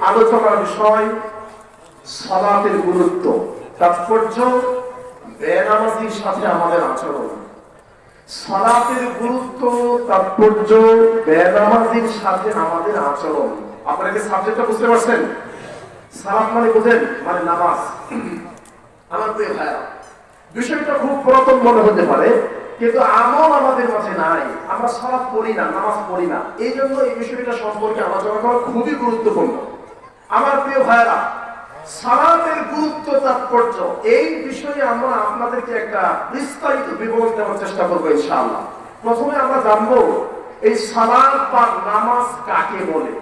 আলোচনার বিষয় সালাতের গুরুত্ব, তাৎপর্য, বেনামাজির সাথে আমাদের আচরণ। সালাতের গুরুত্ব, তাৎপর্য, বেনামাজির সাথে আমাদের আচরণ। আপনারা কি সাবজেক্টটা বুঝতে পারছেন? সালাত মানে বুঝেন, মানে নামাজ। আমার প্রিয় ভাইরা, বিষয়টা খুব পুরাতন মনে হতে পারে, কিন্তু আমল আমাদের মাঝে নাই। আমরা সালাত পড়ি না, নামাজ পড়ি না। এই জন্য এই বিষয়টা সম্পর্কে আলোচনা করা খুবই গুরুত্বপূর্ণ। আমার প্রিয় ভাইরা, সালাতের গুরুত্ব, তাৎপর্য, এই বিষয়ে আমরা আপনাদেরকে একটা বিস্তারিত বিবরণ দেওয়ার চেষ্টা করবো ইনশাআল্লাহ। প্রথমে আমরা জানবো এই সালাত বা নামাজ কাকে বলে,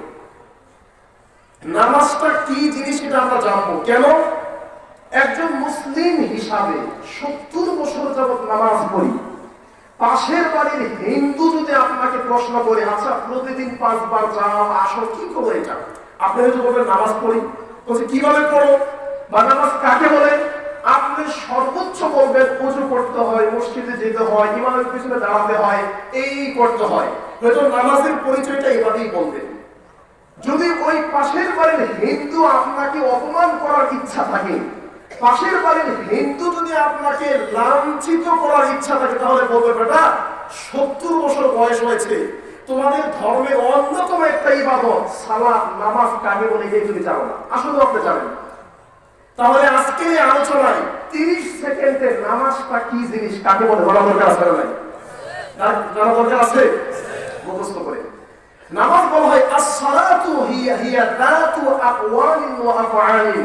নামাজটা কি জিনিস এটা আমরা জানবো। কেন? একজন মুসলিম হিসাবে 70 বছর যাবত নামাজ পড়ি। পাশের বাড়ির হিন্দু যদি আপনাকে প্রশ্ন করে, আচ্ছা প্রতিদিন 5 বার যাও আসো, কি করো এটা? আপনি হয়তো বলবেন নামাজ পড়ি। বলছে কিভাবে পড়ো বা নামাজ কাকে বলে? আপনি সর্বোচ্চ বলবেন ওযু করতে হয়, মসজিদে যেতে হয়, ইমামের পিছনে দাঁড়াতে হয়, এই করতে হয়। হয়তো নামাজের পরিচয়টা এভাবেই বলবেন। যদি ওই পাশের বাড়ির হিন্দু আপনাকে অপমান করার ইচ্ছা থাকে, পাশের বাড়ির হিন্দু যদি আপনাকে লাঞ্ছিত করার ইচ্ছা থাকে, তাহলে বলবে বেটা 70 বছর বয়স হয়েছে, তোমাদের ধর্মের অন্যতম একটা ইবাদত সালাত, নামাজ কাকে বলে এই তুমি জানো না, আসলে আপনি জানেন। তাহলে আজকের এই আলোচনায় 30 সেকেন্ডে নামাজটা কি জিনিস কাকে বলে বলা দরকার আছে না? জানা দরকার আছে? মুখস্থ করে। নামাজ বলা হয় as-salatu hiya dhatu aqwalin wa af'alin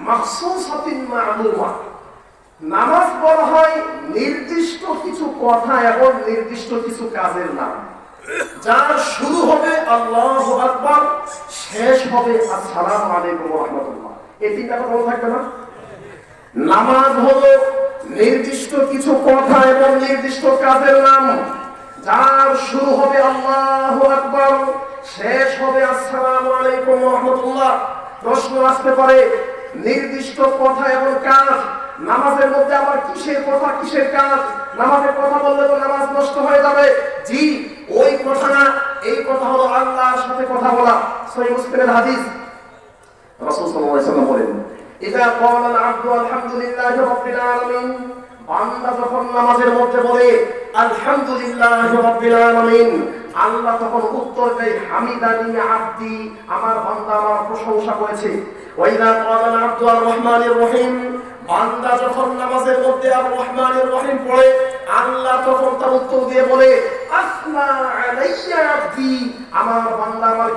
মাখসুসাতিন মা'লুমা। নামাজ বলা হয় নির্দিষ্ট কিছু কথা এবং নির্দিষ্ট কিছু কাজের নাম, যার শুরু হবে আল্লাহু আকবার, শেষ হবে আসসালামু আলাইকুম ওয়া রাহমাতুল্লাহ। এই তিনটা কথা মনে থাকবে না? নামাজ হলো নির্দিষ্ট কিছু কথা এবং নির্দিষ্ট কাজের নাম, যার শুরু হবে আল্লাহু আকবার, শেষ হবে আসসালামু আলাইকুম ওয়া রাহমাতুল্লাহ। প্রশ্ন আসতে পারে, নির্দিষ্ট কথা এবং কাজ, নামাজের মধ্যে আবার কিসের কথা কিসের কাজ? নামাজের কথা বললে তো নামাজ নষ্ট হয়ে যাবে। জি, ওই কথা না, এই কথা হলো আল্লাহর সাথে কথা বলা। সহিহ মুসলিমের হাদিস, রাসূল সাল্লাল্লাহু আলাইহি ওয়াসাল্লাম বলেন, ইযা ক্বালা আল-আবদু আলহামদুলিল্লাহি রাব্বিল আলামিন, বান্দা যখন নামাজের মধ্যে বলে আলহামদুলিল্লাহি রাব্বিল আলামিন, আল্লাহ তখন উত্তর দেয় হামিদানি আবদি, আমার বান্দা আমার প্রশংসা করেছে। ওয়া ইযা ক্বালা আল-আবদু আর-রাহমানির রহিম, বান্দা যখন নামাজের মধ্যে আর রহমানির রহিম পড়ে, আল্লাহ তখন তার উত্তর দিয়ে বলে আসনা আলাইয়া আবদি, আমার বান্দা আমার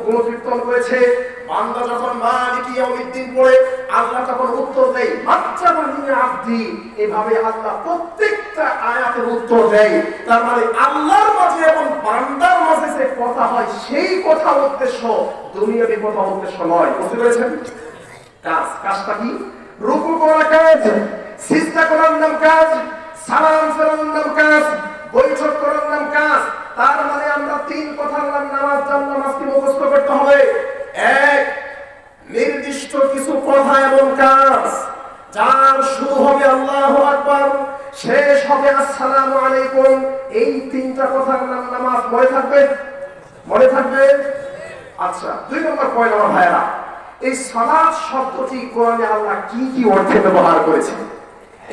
গুণকীর্তন করেছে। বান্দা যখন মালিক ইয়াউমিদ্দিন পড়ে, আল্লাহ তখন উত্তর দেয় মাজ্জাদানি আবদি। এভাবে আল্লাহ প্রত্যেকটা আয়াতের উত্তর দেয়। তার মানে আল্লাহর মাঝে এবং বান্দার মাঝে যে কথা হয়, সেই কথা উদ্দেশ্য, দুনিয়াবি কথা উদ্দেশ্য নয়। বুঝতে পেরেছেন? কাজটা কি? রুকু করা কাজ, সিজদা করার নাম কাজ, সালাম ফেরানোর নাম কাজ, বৈঠক করার নাম কাজ। তার মানে আমরা 3 কথার নাম নামাজ, নামাজকে মুখস্থ করতে হবে। 1, নির্দিষ্ট কিছু কথা এবং কাজ, যার শুরু হবে আল্লাহু আকবার, শেষ হবে আসসালামু আলাইকুম। এই 3টা কথার নাম নামাজ। মনে থাকবে? মনে থাকবে? আচ্ছা, 2 নম্বর পয়েন্ট আমার ভাইরা, এই সালাত শব্দটি কোরআনে আল্লাহ কি কি অর্থে ব্যবহার করেছে?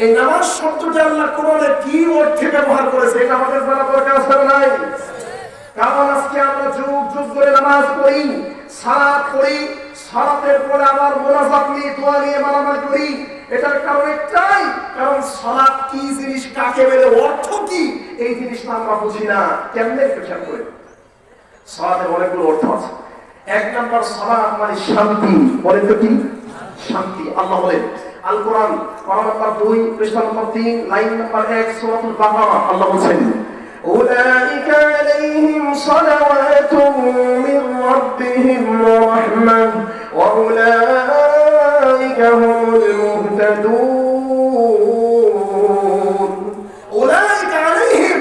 এই নামাজ শব্দটি আল্লাহ কোরআনে কি অর্থে ব্যবহার করেছে এটা আমাদের জানা দরকার আছে না? নাই? কারণ আজকে আমরা যুগ যুগ ধরে নামাজ পড়ি, সালাত পড়ি, সালাতের পরে আবার মুনাজাত নিয়ে দোয়া নিয়ে মারামারি করি। এটার কারণ একটাই, কারণ সালাত কি জিনিস, কাকে বলে, অর্থ কি, এই জিনিসটা আমরা বুঝি না। কেমনে একটু খেয়াল করি। সালাতের অনেকগুলো অর্থ আছে। 1 নম্বর, সালাত মানে শান্তি। বলেন তো কি? শান্তি। আল্লাহ বলেন আল কোরআন পারা নম্বর 2 পৃষ্ঠা নম্বর 3 লাইন নম্বর 1 সূরাতুল বাকারা, আল্লাহ বলেন উলাইকা আলাইহিম সালাওয়াতুম মির রাব্বিহিম ওয়া রাহমাহ ওয়া উলাইকা হুমুল মুহতাদুন। উলাইকা আলাইহিম,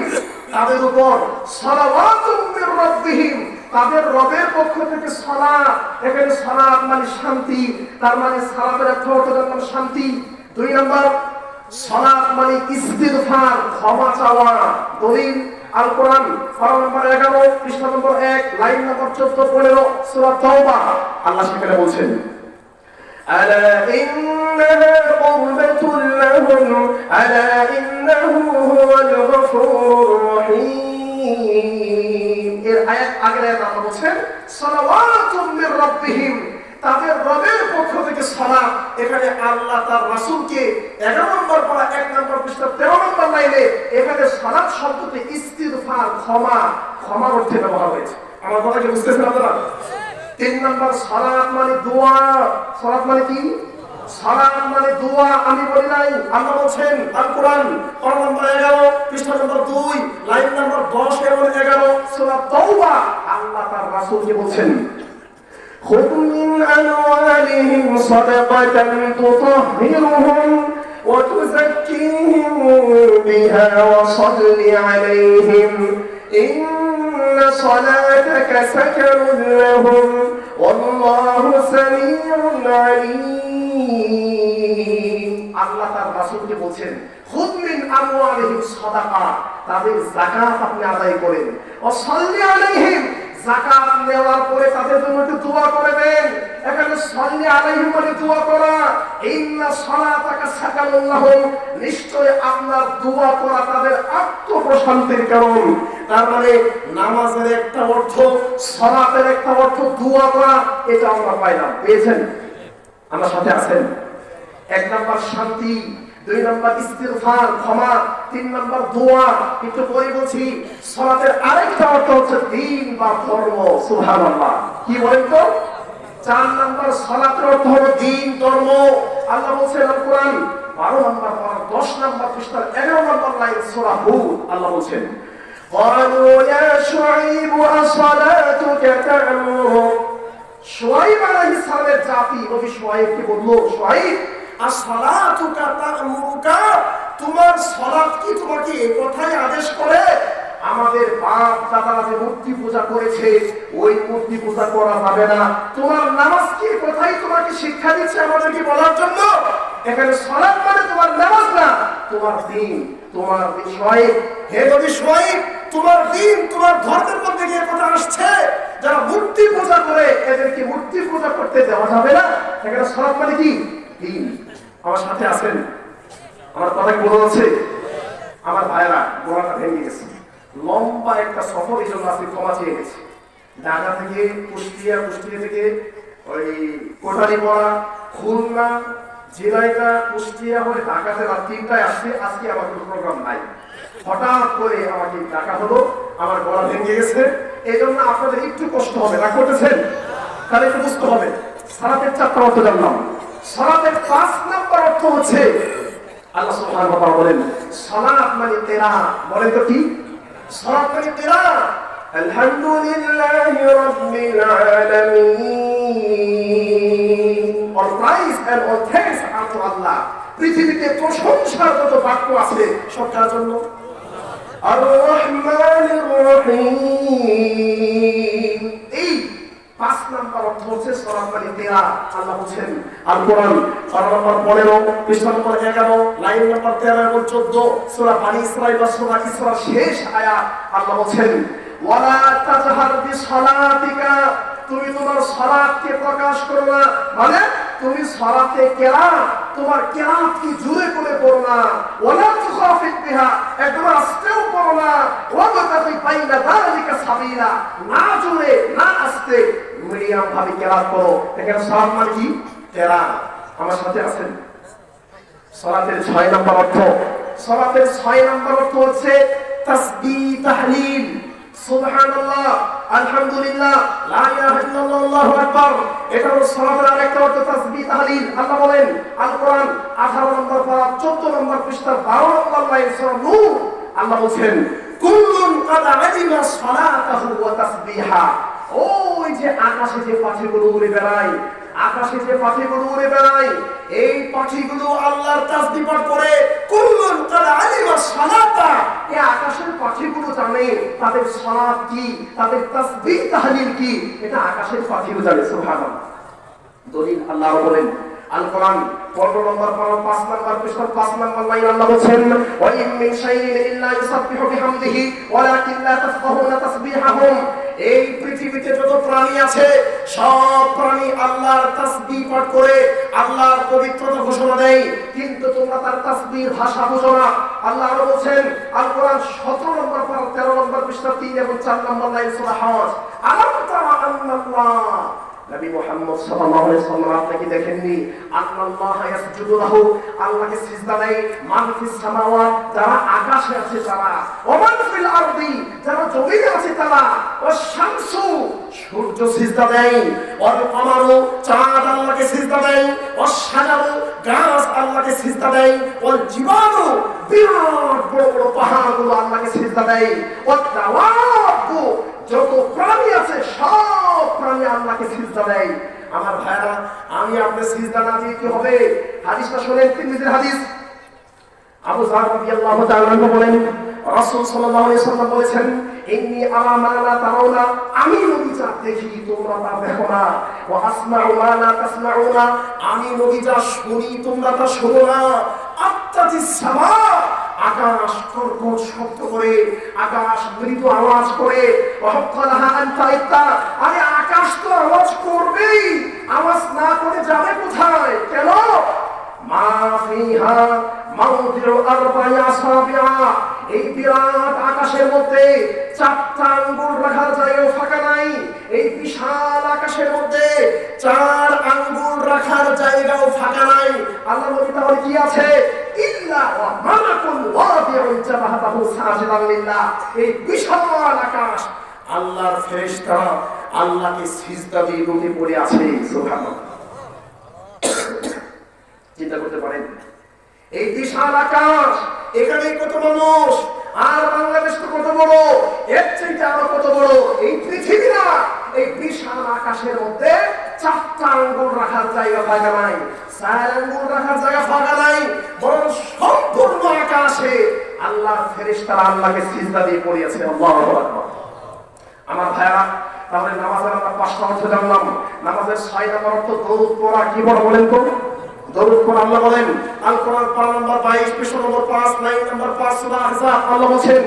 তাদের উপর সালাওয়াতুম মির রাব্বিহিম, তাদের রবের পক্ষ থেকে সালাত। এখানে সালাত মানে শান্তি, তার মানে সালাতের অর্থ হচ্ছে শান্তি। 2 নম্বর, সালাত মানে ইস্তিগফার, ক্ষমা চাওয়া। দলিল আল কোরআন পারা নম্বর 11 পৃষ্ঠা নম্বর 1 লাইন নম্বর 14-15 সূরা তাওবা। আল্লাহ সেখানে বলছেন আলা ইন্নাহা কুরবাতুল লাহুম আলা ইন্নাহু হুয়াল গফুরুর রহিম। এর আয়াত আগের আয়াত আল্লাহ বলেন সালাওয়াতুম মির রাব্বিহিম, তাদের রবের পক্ষ থেকে সালাত। এখানে আল্লাহ তার রাসূলকে 11 নম্বর পারা 1 নম্বর পৃষ্ঠা 13 নম্বর লাইনে এখানে সালাত শব্দটি ইস্তিগফার, ক্ষমা অর্থে ব্যবহার হয়েছে। আমার কথা কি বুঝতেছেন আপনারা? 3 নম্বর সালাত মানে দোয়া। সালাত মানে কি? সালাত মানে দোয়া। আমি বলি নাই, আল্লাহ বলেন আল কোরআন পারা নম্বর 11 পৃষ্ঠা নম্বর 2 লাইন নম্বর 10 এবং 11 সূরা তাওবা। আল্লাহ তার রাসূলকে বলেন خذ من أموالهم صدقة تطهرهم وتزكيهم بها وصل عليهم إن صلاتك سكن لهم والله سميع عليم। আল্লাহ তার রাসূলকে বলেন খুদ মিন আমওয়ালিহিম সাদাকা, তাদের যাকাত আপনি আদায় করেন। ওয়াসাল্লি আলাইহিম, যাকাত নেওয়ার পরে তাদের জন্য একটু দোয়া করে দেন। এখানে সাল্লি আলাইহিম মানে দোয়া করা। ইন্না সালাতাকা সাকানুল লাহুম, নিশ্চয় আপনার দোয়া করা তাদের আত্মপ্রশান্তির কারণ। তার মানে নামাজের একটা অর্থ, সালাতের একটা অর্থ দোয়া করা, এটা আমরা পাইলাম। পেয়েছেন? আমার সাথে আছেন? 1 নাম্বার শান্তি, 2 নাম্বার ইস্তিগফার, ক্ষমা, 3 নাম্বার দোয়া। কিন্তু পরে বলছি সালাতের আরেকটা অর্থ হচ্ছে দ্বীন বা ধর্ম। সুবহানাল্লাহ, কি বলেন তো? 4 নাম্বার সালাতের অর্থ হলো দ্বীন, ধর্ম। আল্লাহ বলেন আল কোরআন 12 নাম্বার পারা 10 নাম্বার পৃষ্ঠার 11 নাম্বার লাইন সূরা হুদ। আল্লাহ বলেন قالوا يا شعيب أصلاتك تأمرك। শুআয়ব আলাইহিস সালামের জাতি নবী শুআয়বকে বলল, শুআয়ব আসসালাতুকা তা'মুরুকা, তোমার সালাত কি তোমাকে এই কথাই আদেশ করে? আমাদের বাপ দাদারা যে মূর্তি পূজা করেছে ওই মূর্তি পূজা করা যাবে না। তোমার নামাজ কি কথাই তোমাকে শিক্ষা দিচ্ছে আমাদেরকে বলার জন্য? এখানে সালাত মানে তোমার নামাজ না, তোমার দ্বীন, তোমার বিষয়। হে নবী শুআয়ব, তোমার দ্বীন, তোমার ধর্মের মধ্যে কি কথা আসছে? যারা মূর্তি পূজা করে এদেরকে মূর্তি পূজা করতে দেওয়া যাবে না। এখানে সালাত মানে কি? দ্বীন। আমার সাথে আছেন? আমার কথা কি বোঝা যাচ্ছে? আমার ভাইরা গোড়াটা ভেঙে গেছে, লম্বা একটা সফর, এই জন্য আজকে ক্ষমা চেয়ে গেছে। ঢাকা থেকে কুষ্টিয়া, কুষ্টিয়া থেকে ওই কোটালীপাড়া, খুলনা, ঝিনাইদহ, কুষ্টিয়া হয়ে ঢাকাতে রাত 3টায় আসছে। আজকে আমার কোনো প্রোগ্রাম নাই, হঠাৎ করে আমাকে ডাকা হলো, আমার গলা ভেঙে গেছে। এই জন্য আপনাদের একটু কষ্ট হবে, রাগ করতেছেন? তাহলে একটু বুঝতে হবে। সালাতের 4টা অর্থ জানলাম। সালাতের 5 নাম্বার অর্থ হচ্ছে আল্লাহ সুবহানাহু ওয়া তাআলা বলেন সালাত মানে কিরাত। বলেন তো কি? সালাত মানে কিরাত। আলহামদুলিল্লাহি রাব্বিল আলামিন, all praise and all thanks unto Allah। পৃথিবীতে প্রশংসার যত বাক্য আছে সব কার জন্য? আর রহমানির রহিম। এই 5 নাম্বার অর্থ হচ্ছে সালাত মানে কিরাত। আল্লাহ বলেন আল কোরআন পারা নম্বর 15 পৃষ্ঠা নম্বর 11 লাইন নম্বর 13 এবং 14 সূরা বনী ইসরাঈল বা সূরা ইসরার শেষ আয়াত। আল্লাহ বলেন ওয়ালা তাজহার বিসসালাতিকা, তুমি তোমার সালাতকে প্রকাশ করো না। মানে তুমি সালাতে কিরাত, তোমার কিরাত কি জোরে করে পড়ো না। ওয়ালা তুখাফিত বিহা, একদম আস্তেও পড়ো না। ওয়াবতাগি বাইনা যালিকা সাবিলা, না জোরে না আস্তে, মিডিয়াম ভাবে কিরাত করো। এখানে সালাত মানে কি? কিরাত। আমার সাথে আছেন? সালাতের 6 নাম্বার অর্থ, সালাতের 6 নাম্বার অর্থ হচ্ছে তাসবিহ, তাহলিল। সুবহানাল্লাহ, আলহামদুলিল্লাহ, লা ইলাহা ইল্লাল্লাহ, আল্লাহু আকবার। এটা হলো সালাতের আরেকটা অর্থ তাসবিহ, তাহলিল। আল্লাহ বলেন আল কোরআন 18 নম্বর পারা 14 নম্বর পৃষ্ঠা 12 নম্বর লাইন সূরা নূর। আল্লাহ বলেন কুল্লুন কাদ আলিমা সালাতাহু ওয়া তাসবিহা। ওই যে আকাশে যে পাখিগুলো উড়ে বেড়ায়, আকাশে যে পাখিগুলো উড়ে বেড়ায়, এই পাখিগুলো আল্লাহর তাসবিহ পাঠ করে। কুল্লুন কাদ আলিমা সালাতা, এই আকাশের পাখিগুলো জানে তাদের সালাত কি, তাদের তাসবিহ তাহলিল কি, এটা আকাশের পাখিগুলো জানে। সুবহানাল্লাহ। দলিল আল্লাহ বলেন আল কোরআন 15 নম্বর পারা 5 নম্বর পৃষ্ঠা 5 নম্বর লাইন আল্লাহ বলেন ওয়া ইন মিন শাইইন ইল্লা ইউসাব্বিহু বিহামদিহি ওয়ালাকিন লা তাফকাহুনা তাসবিহাহুম। এই পৃথিবীতে যত প্রাণী আছে সব প্রাণী আল্লাহর তাসবিহ পাঠ করে আল্লাহর পবিত্রতা ঘোষণা দেয়, কিন্তু তোমরা তার তাসবিহর ভাষা বুঝো না। আল্লাহ আরো বলেন আল কোরআন 17 নম্বর পারা 13 নম্বর পৃষ্ঠা 3 এবং 4 নম্বর লাইন সূরা হজ আলাম তারা আন্নাল্লাহ নবী মুহাম্মদ সাল্লাল্লাহু আলাইহি ওয়াসাল্লাম আপনি কি দেখেননি আল্লাহ ইয়াসজুদু লাহু আল্লাহকে সিজদা দেয় মান ফিস সামাওয়াত যারা আকাশে আছে তারা ওয়া মান ফিল আরদি যারা জমিনে আছে তারা ওয়া শামসু সূর্য সিজদা দেয় ওয়া কমারু চাঁদ আল্লাহকে সিজদা দেয় ওয়া শাজারু গাছ আল্লাহকে সিজদা দেয় ওয়া জিবালু বিরাট বড় বড় পাহাড়গুলো আল্লাহকে সিজদা দেয় ওয়া দাওয়াবু যত প্রাণী আছে সব প্রাণী আল্লাহকে সিজদা দেয়। আমার ভাইরা আমি আপনি সিজদা না দিয়ে কি হবে? হাদিসটা শুনেন, তিরমিজির হাদিস। আবু যার রাদিয়াল্লাহু তাআলা আনহু বলেন রাসূল সাল্লাল্লাহু আলাইহি ওয়াসাল্লাম বলেছেন ইন্নী আরা মা লা তারাউনা আমি নবী যা দেখি তোমরা তা দেখো না, ওয়া আসমাউ মা লা তাসমাউনা আমি নবী যা শুনি তোমরা তা শোনো না। আত্তাতিস সামা আকাশ কর্কট শব্দ করে, আকাশ মৃদু আওয়াজ করে, ওয়াহকালাহা আনতাইতা আরে আকাশ তো আওয়াজ করবেই, আওয়াজ না করে যাবে কোথায়? কেন? মা ফিহা মাউদিউ আরবা'i আসাবিআ এই বিরাট আকাশের মধ্যে 4টা আঙ্গুল রাখার জায়গা ফাঁকা নাই। এই বিশাল আকাশের মধ্যে 4 আঙ্গুল রাখার জায়গাও ফাঁকা নাই। আল্লাহ বলেন তাহলে কি আছে? ইল্লা ওয়া মালাকুন ওয়াদিউন জাবাহাতাহু সাজিদান লিল্লাহ এই বিশাল আকাশ আল্লাহর ফেরেশতারা আল্লাহকে সিজদা দিয়ে লুটে পড়ে আছে। সুবহানাল্লাহ। চিন্তা করতে পারেন এই বিশাল আকাশ, এখানে কত মানুষ, আর বাংলাদেশ তো কত বড়, এর চাইতে আরো কত বড় এই পৃথিবী না। এই বিশাল আকাশের মধ্যে 4টা আঙ্গুল রাখার জায়গা ফাঁকা নাই, 4 আঙ্গুল রাখার জায়গা ফাঁকা নাই, বরং সম্পূর্ণ আকাশে আল্লাহর ফেরেশতারা আল্লাহকে সিজদা দিয়ে পড়ে আছে। আল্লাহু আকবার। আমার ভাইরা তাহলে নামাজের আমরা 5টা অর্থ জানলাম। নামাজের 6 নম্বর অর্থ দরুদ পড়া। কি বড় বলেন তো? দরুদ পড়া। আল্লাহ বলেন আল কোরআন 5 নম্বর 22 পৃষ্ঠা নম্বর 5 লাইন নম্বর 5 সূরা আহজাব আল্লাহ বলেন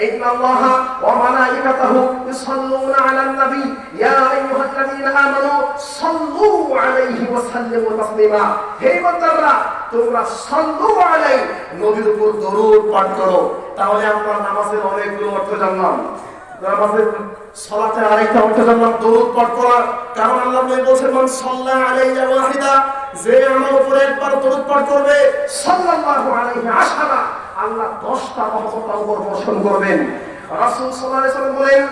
ইন্নাল্লাহা ওয়া মালাইকাতাহু ইউসাল্লুনা আলান নবী ইয়া আইয়ুহাল্লাযীনা আমানু সাল্লু আলাইহি ওয়া সাল্লিমু তাসলিমা। হে বান্দারা তোমরা সাল্লু আলাইহি নবীর উপর দরুদ পাঠ করো। তাহলে আমরা নামাজের অনেকগুলো অর্থ জানলাম। নামাজের সালাতের আরেকটা অর্থ জানলাম দরুদ পাঠ করা। কারণ আল্লাহ নবী বলেছেন মান সাল্লা আলাইহি ওয়াহিদা যে আমার উপরে একবার দরুদ পাঠ করবে সাল্লাল্লাহু আলাইহি আশারা আল্লাহ 10টা রহমতের উপর বর্ষণ করবেন। রাসূল সাল্লাল্লাহু আলাইহি ওয়াসাল্লাম বলেন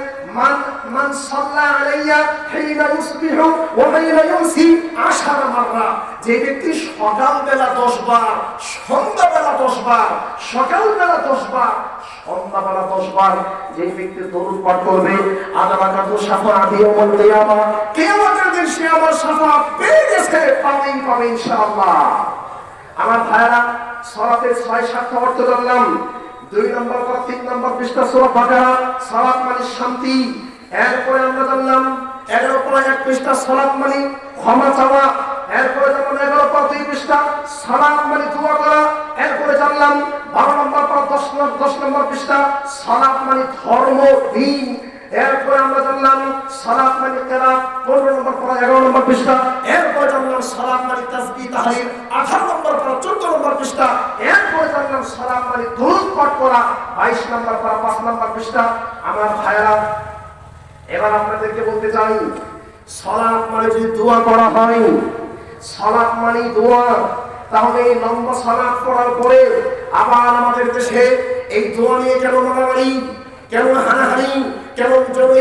মান সাল্লা আলাইয়া হিনা ইউসবিহু ওয়া হিনা ইউমসি 10 মাররা যে ব্যক্তি সকালবেলা 10 বার, সন্ধ্যাবেলা 10 বার, সকালবেলা 10 বার, সন্ধ্যাবেলা 10 বার যে ব্যক্তি দরুদ পাঠ করবে আদাবাকাতু শাফাআতি ইয়াউমুল কিয়ামা কিয়ামতের দিন সে আমার শাফাআত পেয়ে গেছে, পাবে ইনশাআল্লাহ। আমার ভাইরা সালাতের 6-7টা অর্থ জানলাম। 2 নম্বর পর 3 নম্বর পৃষ্ঠা সূরা বাকারা সালাত মানে শান্তি। এরপরে আমরা জানলাম 11 পর 1 পৃষ্ঠা সালাত মানে ক্ষমা চাওয়া। এরপরে জানলাম 11 পর 2 পৃষ্ঠা সালাত মানে দোয়া করা। এরপরে জানলাম 12 নম্বর পর 10 নম্বর পৃষ্ঠা সালাত মানে ধর্ম দ্বীন। এরপরে আমরা জানলাম সালাত মানে কিরাত 15 নম্বর পর 11 নম্বর পৃষ্ঠা। এরপরে জানলাম সালাত মানে তাসবিহ তাহলিল 18 নম্বর পর 14 নম্বর পৃষ্ঠা। এরপরে জানলাম সালাত মানে দরুদ পাঠ করা 22 নম্বর পর 5 নম্বর পৃষ্ঠা। আমার ভাইরা এবার আপনাদেরকে বলতে চাই সালাত মানে যদি দোয়া করা হয়, সালাত মানে দোয়া, তাহলে এই লম্বা সালাত পড়ার পরে আবার আমাদের দেশে এই দোয়া নিয়ে কেন মারামারি, কেন হানাহানি, কেন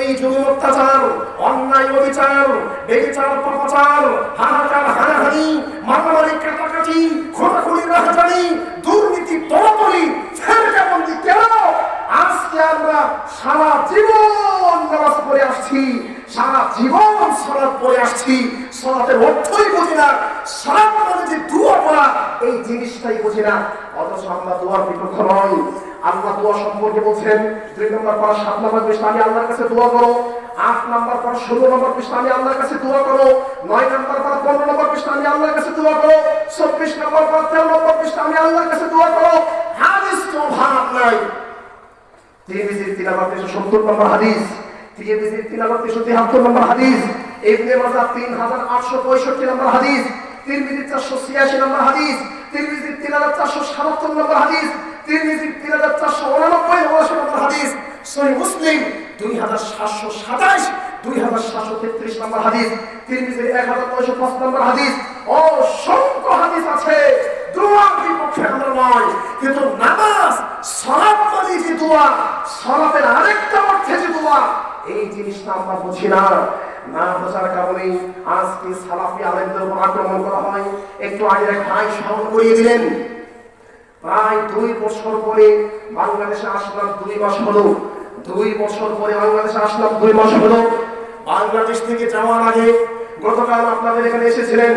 এই জমি অত্যাচার, অন্যায় অবিচার, বেবিচার পাপাচার, হাহাকার হানাহানি, মারামারি কাটাকাটি, খোঁড়াখুড়ি রাহাজানি, দুর্নীতি তলাতলি, ফেরকাবন্দি কেন? আজকে আমরা সারা জীবন নামাজ পড়ে আসছি, সারা জীবন সালাত পড়ে আসছি, সালাতের অর্থই বুঝি না, সালাত মানে যে দোয়া পড়া এই জিনিসটাই বুঝি না, অথচ আমরা দোয়ার বিপক্ষ নই। আল্লাহ দোয়া সম্পর্কে বলছেন 2 নম্বর পারা 7 নম্বর পৃষ্ঠা আমি আল্লাহর কাছে দোয়া করো, 8 নম্বর পারা 16 নম্বর পৃষ্ঠা আমি আল্লাহর কাছে দোয়া করো, 9 নম্বর পারা 15 নম্বর পৃষ্ঠা আমি আল্লাহর কাছে দোয়া করো, 24 নম্বর পারা 13 নম্বর পৃষ্ঠা আমি আল্লাহর কাছে দোয়া করো। হাদিস তো ভাব নাই। তিরমিজির 3370 নম্বর হাদিস, তিরমিজির 3373 নম্বর হাদিস, ইবনে মাজাহ 3865 নম্বর হাদিস, তিরমিজির 486 নম্বর হাদিস, তিরমিজির 3477 নম্বর হাদিস, তিরমিজির 3489 নম্বর হাদিস, সহিহ মুসলিম 2727 2733 নম্বর হাদিস, তিরমিজির 1905 নম্বর হাদিস। অসংখ্য হাদিস আছে। দোয়ার বিপক্ষে আমরা নয়, কিন্তু নামাজ সালাত মানে যে দোয়া, সালাতের আরেকটা অর্থে যে দোয়া, এই জিনিসটা আমরা বুঝি না। না বোঝার কারণে আজকে সালাফি আলেমদের উপর আক্রমণ করা হয়। একটু আগে এক ভাই স্মরণ করিয়ে দিলেন, প্রায় 2 বছর পরে বাংলাদেশে আসলাম, 2 মাস হলো। 2 বছর পরে বাংলাদেশে আসলাম, 2 মাস হলো। বাংলাদেশ থেকে যাওয়ার আগে গতকাল আপনাদের এখানে এসেছিলেন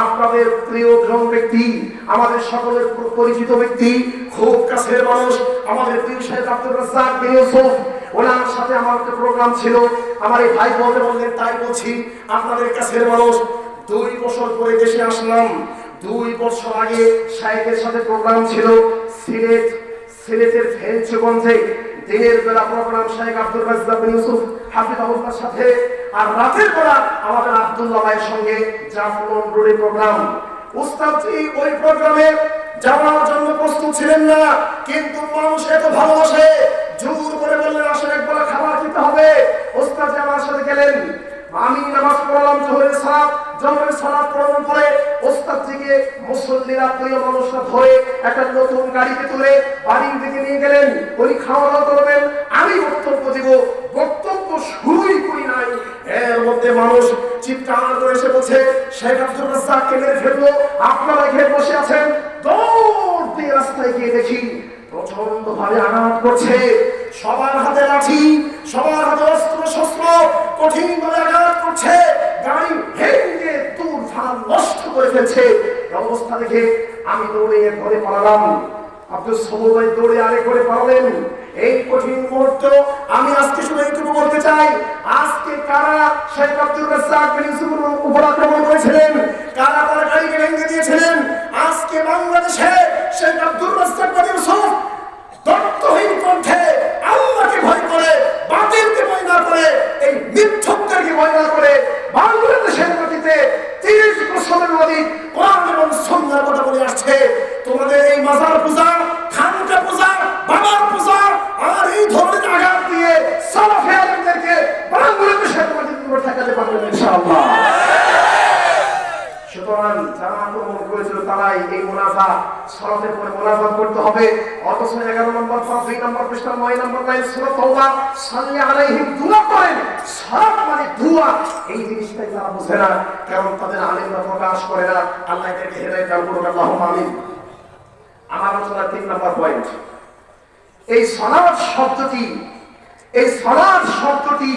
আপনাদের প্রিয়জন ব্যক্তি, আমাদের সকলের পরিচিত ব্যক্তি, খুব কাছের মানুষ, আমাদের প্রিয় শেখ আব্দুর রাজ্জাক বিন ইউসুফ। ওনার সাথে আমার একটা প্রোগ্রাম ছিল। আমার এই ভাই বলতে বললেন, তাই বলছি আপনাদের কাছের মানুষ। 2 বছর পরে দেশে আসলাম। 2 বছর আগে শাইখের সাথে প্রোগ্রাম ছিল সিলেটের ফেঞ্চগঞ্জে। দিনের বেলা প্রোগ্রাম শেখ আব্দুর রাজ্জাক বিন ইউসুফ হাফিজাহুল্লাহর সাথে, আর রাতের বেলা আমাদের আব্দুল্লাহ ভাইয়ের সঙ্গে জাফলন রোডে প্রোগ্রাম। উস্তাদজি ওই প্রোগ্রামে যাওয়ার জন্য প্রস্তুত ছিলেন না, কিন্তু মানুষ এত ভালোবাসে, জোর করে বললেন আসলে একবেলা খাবার খেতে হবে। উস্তাদজি আমার সাথে গেলেন। আমি নামাজ পড়লাম, জোহরের সালাত পড়ানোর পরে ওস্তাদজিকে মুসল্লিরা, প্রিয় মানুষরা ধরে একটা নতুন গাড়িতে তুলে বাড়ির দিকে নিয়ে গেলেন। উনি খাওয়া দাওয়া করবেন, আমি বক্তব্য দিব। বক্তব্য শুরুই করি নাই, এর মধ্যে মানুষ চিৎকার করে এসে বলছে শেখ আব্দুর রাজ্জাককে মেরে ফেললো, আপনারা ঘের বসে আছেন। দৌড় দিয়ে রাস্তায় গিয়ে দেখি প্রচন্ড ভাবে আঘাত করছে, সবার হাতে লাঠি, সবার হাতে অস্ত্র শস্ত্র, কঠিন ভাবে আঘাত করছে, গাড়ি ভেঙে তুফান নষ্ট করে ফেলছে। অবস্থা দেখে আমি দৌড়ে ঘরে পালালাম। আব্দুল সবুর ভাই দৌড়ে আরেক ঘরে পালালেন। এই কঠিন মুহূর্ত আমি আজকে শুধু এইটুকু বলতে চাই, আজকে কারা শেখ আব্দুর রাজ্জাক বিন ইউসুফের উপর আক্রমণ করেছিলেন, কারা তার গাড়িকে ভেঙে দিয়েছিলেন। আজকে বাংলাদেশে শেখ আব্দুর রাজ্জাক বিন ইউসুফ দত্তহীন কণ্ঠে আল্লাহকে ভয় করে, বাতিলকে ভয় না করে, এই মিথ্যকদেরকে ভয় না করে বাংলাদেশের মাটিতে 30 বছরের অধিক কোরআন এবং সুন্নাহর কথা বলে আসছে। তোমাদের এই মাজার পূজা, খানকা পূজা, বাবার পূজা আর এই ধরনের আঘাত দিয়ে সালাফি আলেমদেরকে বাংলাদেশের মাটিতে তোমরা ঠেকাতে পারবে ইনশাআল্লাহ। সুতরাং যারা আক্রমণ করেছিল তারাই এই মুনাফা সালাতের পরে মুনাফা করতে হবে। অথচ 11 নম্বর পর 2 নম্বর পৃষ্ঠা 9 নম্বর লাইন সূরা তাওবা সাল্লি আলাইহিম দুআ করেন। সালাত মানে দুআ, এই জিনিসটাই তারা বোঝে না, কারণ তাদের আলেমরা প্রকাশ করে না। আল্লাহ এদেরকে হেদায়েত দান করুন, আল্লাহুম্মা আমিন। আমার আলোচনার 3 নম্বর পয়েন্ট, এই সালাত শব্দটি, এই সালাত শব্দটি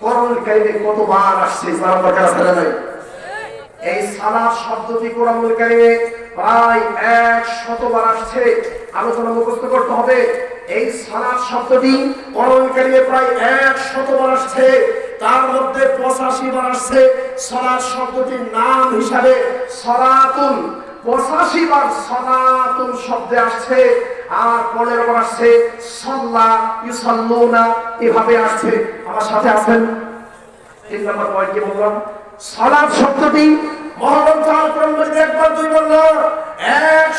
কোরআনুল কারীমে কতবার আসছে জানা দরকার আছে না? এই সালাত শব্দটি কোরআনুল কারীমে প্রায় 100 বার আসছে। আলোচনা মুখস্থ করতে হবে। এই সালাত শব্দটি কোরআনুল কারীমে প্রায় 100 বার আসছে, তার মধ্যে 85 বার আসছে সালাত শব্দটির নাম হিসাবে সালাতুন। 85 বার সালাতুন শব্দে আসছে, আর 15 বার আসছে সাল্লা, ইউসাল্লুনা, এভাবে আসছে। আমার সাথে আছেন? 3 নম্বর পয়েন্ট কি বললাম? সালাত শব্দটি মহাগ্রন্থ আল কোরআন মাজিদে 1 বার 2 বার না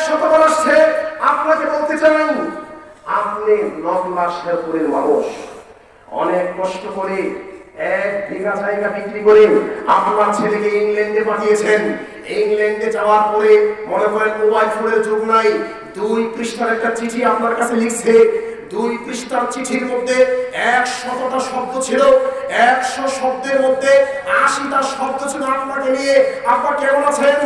100 বার আসছে। আপনাকে বলতে চাই, আপনি নগলা শেরপুরের মানুষ, অনেক কষ্ট করে 1 বিঘা জায়গা বিক্রি করে আপনার ছেলেকে ইংল্যান্ডে পাঠিয়েছেন। ইংল্যান্ডে যাওয়ার পরে মনে করেন মোবাইল ফোনের যুগ নাই, 2 পৃষ্ঠার একটা চিঠি আপনার কাছে লিখছে। 2 পৃষ্ঠার চিঠির মধ্যে 100টা শব্দ ছিল, 100 শব্দের মধ্যে 80টা শব্দ ছিল আপনাকে নিয়ে। আপনার কেমন আছেন,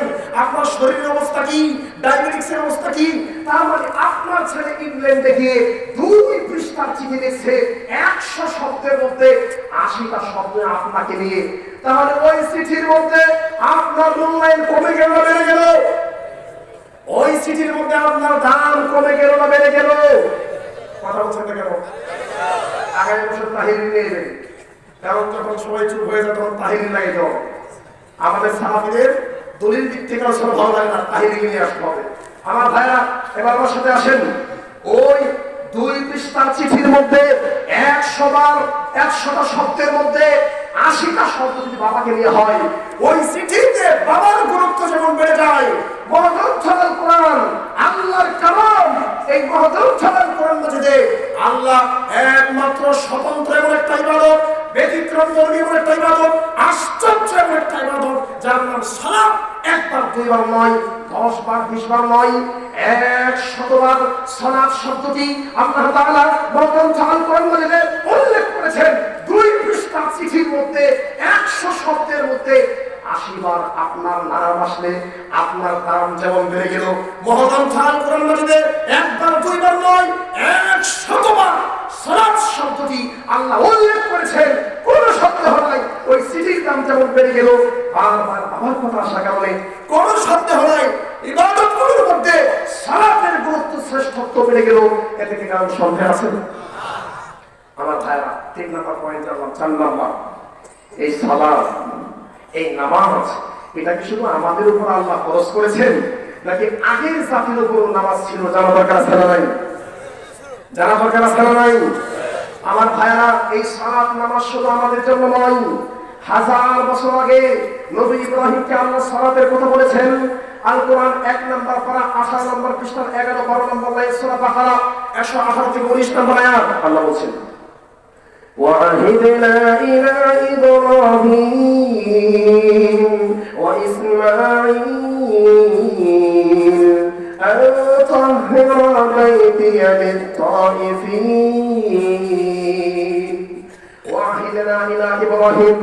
আপনার শরীরের অবস্থা কি, ডায়াবেটিক্সের অবস্থা কি। তার মানে আপনার ছেলে ইংল্যান্ডে গিয়ে 2 পৃষ্ঠার চিঠি লিখছে 100 শব্দের মধ্যে 80টা শব্দ আপনাকে নিয়ে, তাহলে ওই চিঠির মধ্যে আপনার মূল্যায়ন কমে গেল না বেড়ে গেল? ওই চিঠির মধ্যে আপনার দাম কমে গেল না বেড়ে গেল? কথা বলছেন না কেন? আগামী বছর তাহিরি নিয়ে নেবেন, কারণ যখন সবাই চুপ হয়ে যায় তখন তাহিরি লাগে। তো আমাদের সাহাবীদের দলিল দিক থেকে আসলে ভালো লাগে না, তাহিরি নিয়ে আসতে হবে। আমার ভাইরা এবার আমার সাথে আসেন। ওই 2 পৃষ্ঠার চিঠির মধ্যে 100টা শব্দের মধ্যে 80টা শব্দ যদি বাবাকে নিয়ে হয়, ওই চিঠিতে বাবার গুরুত্ব যেমন বেড়ে যায়। মহাগ্রন্থ আল কোরআন আল্লাহর কালাম, এই মহাগ্রন্থ আল কোরআন মাজিদে আল্লাহ একমাত্র স্বতন্ত্র এমন একটা ইবাদত, ব্যতিক্রম ধর্মী এমন একটা ইবাদত, আশ্চর্য এমন একটা ইবাদত, যার নাম সালাত। একবার দুইবার নয়, 10 বার 20 বার নয়, 100 বার সালাত শব্দটি আল্লাহ তাআলা মহাগ্রন্থ আল কোরআন মাজিদে উল্লেখ করেছেন। 2 পৃষ্ঠার চিঠির মধ্যে 100 শব্দের মধ্যে 80 বার আপনার নাম আসলে আপনার দাম যেমন বেড়ে গেল, মহাগ্রন্থ আল কোরআন মাজিদে একবার দুইবার নয়, 100 বার সালাত শব্দটি আল্লাহ উল্লেখ করেছেন। কোন শব্দ হয় ওই চিঠির দাম যেমন বেড়ে গেল, বারবার বাবার কথা আসার কারণে কোন শব্দ হয় ইবাদতগুলোর মধ্যে সালাতের গুরুত্ব শ্রেষ্ঠত্ব বেড়ে গেল। এতে কি কারণ সন্দেহ আছে? আমার ভাইরা 3 নম্বর পয়েন্ট জানলাম। 4 নম্বর, এই সালাত, এই নামাজ, এটা কি শুধু আমাদের উপর আল্লাহ ফরজ করেছেন নাকি আগের জাতির উপর নামাজ ছিল? জানা দরকার আছে না নাই? জানা দরকার আছে না নাই? আমার ভাইরা এই সালাত নামাজ শুধু আমাদের জন্য নয়। 1000 বছর আগে নবী ইব্রাহিমকে আল্লাহ সালাতের কথা বলেছেন। আল কোরআন 1 নম্বর পারা 18 নম্বর পৃষ্ঠার 11 12 নম্বর লাইন সূরা বাকারা 118 থেকে 19 নম্বর আয়াত আল্লাহ বলেছেন, وعهدنا إلى إبراهيم وإسماعيل أن طهر بيتي للطائفين وعهدنا إلى إبراهيم,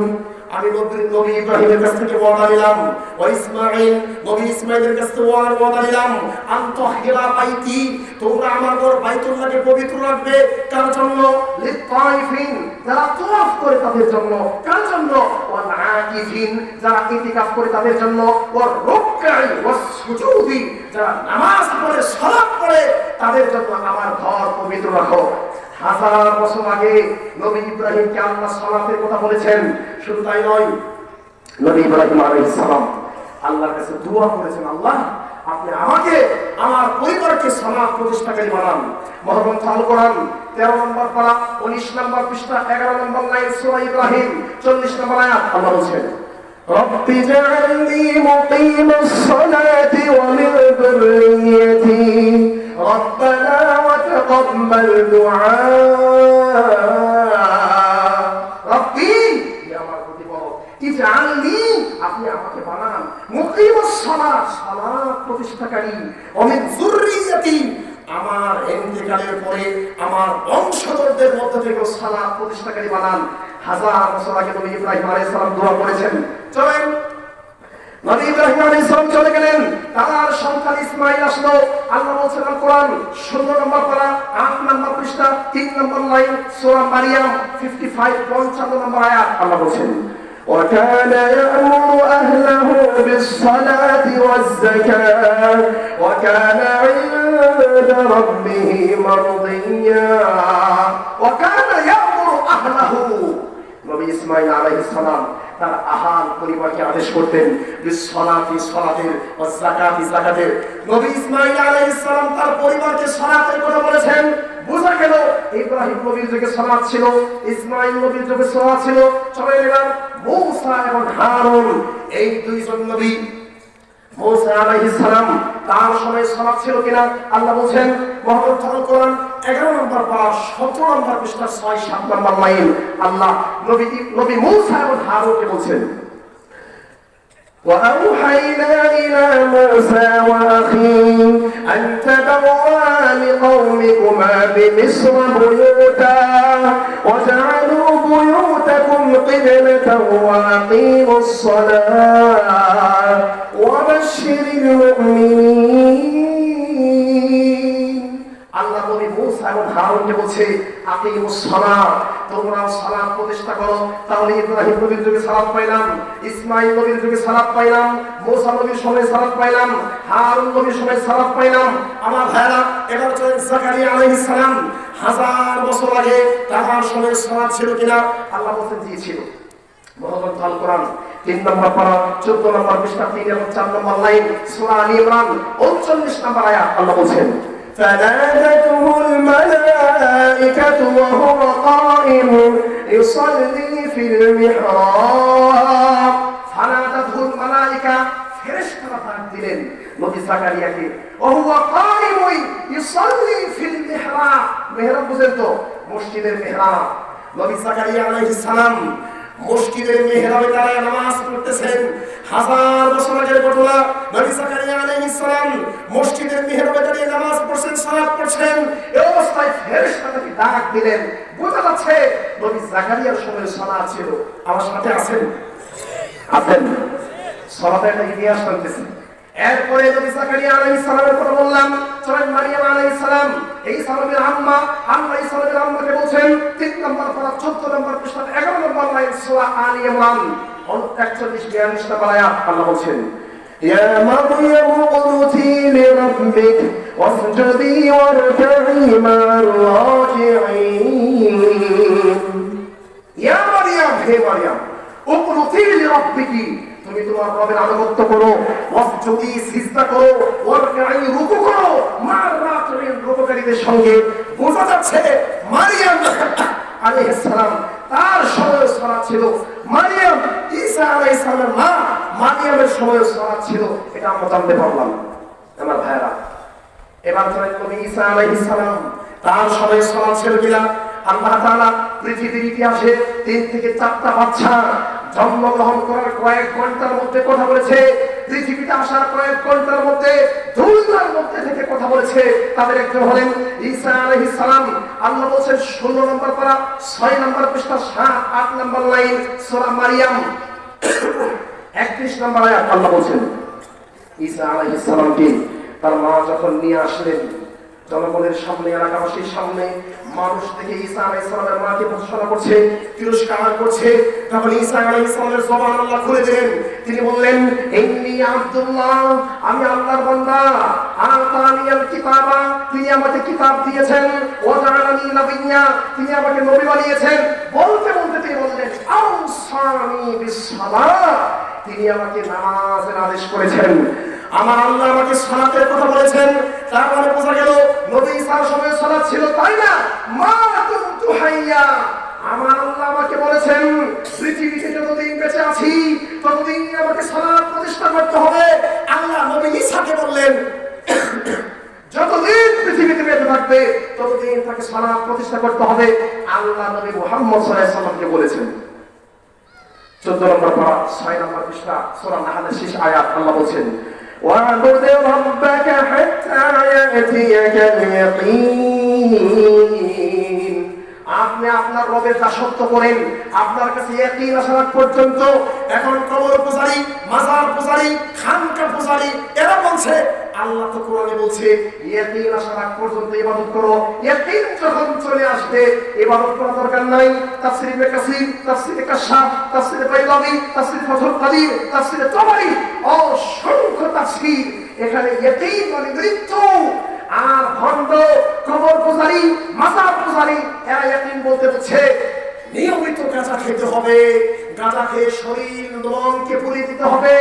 আমি নবী ইব্রাহিমের কাছ থেকে ওয়াদা নিলাম, ও ইসমাঈল, নবী ইসমাঈলের কাছ থেকে ওয়াদা নিলাম, আনতাহিরা বাইতি, তোমরা আমার ঘর বাইতুল্লাহকে পবিত্র রাখবে। কার জন্য? লিতাইফিন, যারা তাওয়াফ করে তাদের জন্য। কার জন্য? ওয়াল আকিফিন, যারা ইতিকাফ করে তাদের জন্য। ওয়ার রুকআই ওয়াস সুজুদি, যারা নামাজ পড়ে সালাত পড়ে তাদের জন্য আমার ঘর পবিত্র রাখো। 1000 বছর আগে নবী ইব্রাহিমকে আল্লাহ সালাতের কথা বলেছেন। শুধু তাই নয়, নবী ইব্রাহিম আলাইহিস সালাম আল্লাহর কাছে দোয়া করেছেন, আল্লাহ আপনি আমাকে আমার পরিবারকে সালাত প্রতিষ্ঠাকারী বানান। মহাগ্রন্থ আল কোরআন 13 নম্বর পারা 19 নম্বর পৃষ্ঠা 11 নম্বর লাইন সূরা ইব্রাহিম 40 নম্বর আয়াত আল্লাহ বলেছেন, رب اجعلني مقيم الصلاة ومن ذريتي ربنا وتقبل دعاء ربي يا আমার প্রতি বলো ইজআলনি, আপনি আমাকে বানান মুকিমুস সালাত, সালাত প্রতিষ্ঠাকারী, ওয়া মিন যুররিয়াতি, আমার ইন্তেকালের পরে আমার বংশধরদের মধ্য থেকে সালাত প্রতিষ্ঠাকারী বানান। 1000 বছর আগে নবী ইব্রাহিম আলাইহিস সালাম দোয়া করেছেন। চলেন, নবী ইব্রাহিম আলাইহিস সালাম চলে গেলেন, তার সন্তান ইসমাঈল আসলো। আল্লাহ বলেছেন আল কোরআন 16 নম্বর পারা 8 নম্বর পৃষ্ঠা 3 নম্বর লাইন সূরা মারিয়াম 55 55 নম্বর আয়াত আল্লাহ বলেছেন, وكان يأمر أهله بالصلاة والزكاة وكان عند ربه مرضيا وكان يأمر أهله, নবী ইসমাঈল আলাইহিস সালাম তার আহাল পরিবারকে আদেশ করতেন বিসসালাতি, সালাতের, ওয়াজ যাকাতি, যাকাতের। নবী ইসমাঈল আলাইহিস সালাম তার পরিবারকে সালাতের কথা বলেছেন। বোঝা গেল ইব্রাহিম নবীর যুগে সালাত ছিল, ইসমাঈল নবীর যুগে সালাত ছিল। চলে গেলাম মূসা এবং হারুন, এই দুইজন নবী। মূসা আলাইহিস সালাম তার সময় সালাত ছিল কিনা আল্লাহ বলেন মহাগ্রন্থ আল কোরআন 11 নম্বর পারা 17 নম্বর পৃষ্ঠা 6-7 নম্বর লাইন আল্লাহ নবী মূসা এবং হারুনকে বলেন, وأوحينا إلى موسى وأخيه أن تبوأ لقومكما بمصر بيوتا وجعلوا بيوتكم قبلة وأقيموا الصلاة وبشر المؤمنين। আল্লাহ নবী মূসা এবং হারুন হারুনকে বলছে আকিমুস সালাত, তোমরা সালাত প্রতিষ্ঠা করো। তাহলে ইব্রাহিম নবীর যুগে সালাত পাইলাম, ইসমাঈল নবীর যুগে সালাত পাইলাম, মুসা নবীর সময় সালাত পাইলাম, হারুন নবীর সময় সালাত পাইলাম। আমার ভাইরা, এবার চলেন জাকারিয়া আলাইহিস সালাম। 1000 বছর আগে তার সময় সালাত ছিল কিনা? আল্লাহ বলেন জি ছিল। মহাগ্রন্থ আল কোরআন 3 নম্বর পারা 14 নম্বর পৃষ্ঠা 3 এবং 4 নম্বর লাইন, সূরা আলী ইমরান 39 নম্বর আয়াত। আল্লাহ বলেন فنادته الملائكة وهو قائم يصلي في المحراب। فنادته الملائكة ফেরেশতারা ডাক দিলেন নবী জাকারিয়াকে, وهو قائم يصلي في المحراب। মিহরাব বুঝেন তো? মসজিদের মিহরাব। নবী জাকারিয়া আলাইহিস সালাম মসজিদের মিহরাবে দাঁড়ায় নামাজ পড়তেছেন। 1000 বছর আগের ঘটনা। নবী জাকারিয়া আলাইহিস সালাম মসজিদের মিহরাবে দাঁড়িয়ে নামাজ পড়ছেন, সালাত পড়ছেন। এই অবস্থায় ফেরেশতাকে ডাক দিলেন। বোঝা যাচ্ছে নবী জাকারিয়ার সময় সালাত ছিল। আমার সাথে আছেন? সালাতের ইতিহাস জানতেছি। এরপরে নবী জাকারিয়া আলাইহিস সালামের কথা বললাম। চলেন মারিয়াম আলাইহিস সালাম, এই সালামের আম্মা, আল্লাহ এই সালামের আম্মাকে বলছেন 3 নম্বর পারা 14 নম্বর পৃষ্ঠা 11 নম্বর লাইন, সূরা আলী ইমরান 41-42 নম্বর আয়াত। আল্লাহ বলেন ইয়া মারইয়াম কুনুতি লিরাব্বিক ওয়াসজুদি ওয়ারকাই মা'আর রাকিঈন। ইয়া মারইয়াম, হে মারইয়াম, কুনুতি লিরাব্বিকি, তুমি তোমার রবের আনুগত্য করো, ওয়াসজুদি সিজদা করো, ওয়ারকাই রুকু করো, মা'আর রাকিঈন রুকুকারীদের সঙ্গে। বোঝা যাচ্ছে মারিয়াম আলাইহিস সালাম তার সময় সালাত ছিল। মারিয়াম ঈসা আলাইহিস সালামের মা মারিয়ামের সময় সালাত ছিল, এটা আমরা জানতে পারলাম। আমার ভাইরা, এবার চলেন নবী ঈসা আলাইহিস সালাম, তার সময় সালাত ছিল কিনা? আল্লাহ তাআলা পৃথিবীর ইতিহাসে 3 থেকে 4টা বাচ্চা জন্মগ্রহণ করার কয়েক ঘন্টার মধ্যে কথা বলেছে, পৃথিবীতে আসার কয়েক ঘন্টার মধ্যে দুনিয়ার মধ্যে থেকে কথা বলেছে। তাদের একজন হলেন ঈসা আলাইহিস সালাম। আল্লাহ বলেন 16 নম্বর পারা 6 নম্বর পৃষ্ঠা 7-8 নম্বর লাইন, সূরা মারিয়াম 31 নম্বর আয়াত। আল্লাহ বলেন ঈসা আলাইহিস সালামকে তার মা যখন নিয়ে আসলেন জনগণের সামনে, এলাকাবাসীর সামনে, মানুষ থেকে ঈসা আলাইহিস সালামের মাকে প্রশংসা করছে, তিরস্কার করছে, তখন ঈসা আলাইহিস সালামের জবান আল্লাহ খুলে দিলেন। তিনি বললেন ইন্নী আব্দুল্লাহ, আমি আল্লাহর বান্দা, আতানিয়াল কিতাবা, তিনি আমাকে কিতাব দিয়েছেন, ওয়া জাআলানি নাবিয়্যা, তিনি আমাকে নবী বানিয়েছেন। বলতে বলতে তিনি বললেন আওসানি বিসসালাত, তিনি আমাকে নামাজের আদেশ করেছেন। আমার আল্লাহ আমাকে সালাতের কথা বলেছেন। তারপরে বোঝা গেল নবী ঈসার সময় সালাত ছিল, তাই না? মা কুনতু হাইয়া, আমার আল্লাহ আমাকে বলেছেন পৃথিবীতে যতদিন বেঁচে আছি ততদিন আমাকে সালাত প্রতিষ্ঠা করতে হবে। আল্লাহ নবী ঈসাকে বললেন যতদিন পৃথিবীতে বেঁচে থাকবে ততদিন তাকে সালাত প্রতিষ্ঠা করতে হবে। আল্লাহ নবী মুহাম্মদ সাল্লাল্লাহু আলাইহি ওয়াসাল্লামকে বলেছেন। 14 নম্বর পারা 6 নম্বর পৃষ্ঠা সূরা নাহলের শেষ আয়াত। আল্লাহ বলেন وَاعْبُدْ رَبَّكَ حَتَّى يَأْتِيَكَ الْيَقِينُ। আপনি আপনার রবের দাসত্ব করেন, আপনার কাছে ইয়াকিন আসার পর্যন্ত। এখন কবর পূজারী, মাজার পূজারী, খানকা পূজারী এরা বলছে আল্লাহ তো কোরআনে বলছে ইয়াকিন আসার পর্যন্ত ইবাদত করো। ইয়াকিন যখন চলে আসবে ইবাদত করার দরকার নাই। তাফসীর ইবনে কাসির, তাফসীর কাশাফ, তাফসীর বাইলাবী, তাফসীর ফাথুল কাদির, তাফসীর তাবারী, অসংখ্য তাফসীর এখানে ইয়াকিন মানে মৃত্যু। আর ভণ্ড কবর পূজারী, মাজার পূজারী এরা ইয়াকিন বলতে হচ্ছে নিয়মিত গাঁজা খেতে হবে, গাঁজা খেয়ে শরীর মনকে পুড়িয়ে দিতে হবে,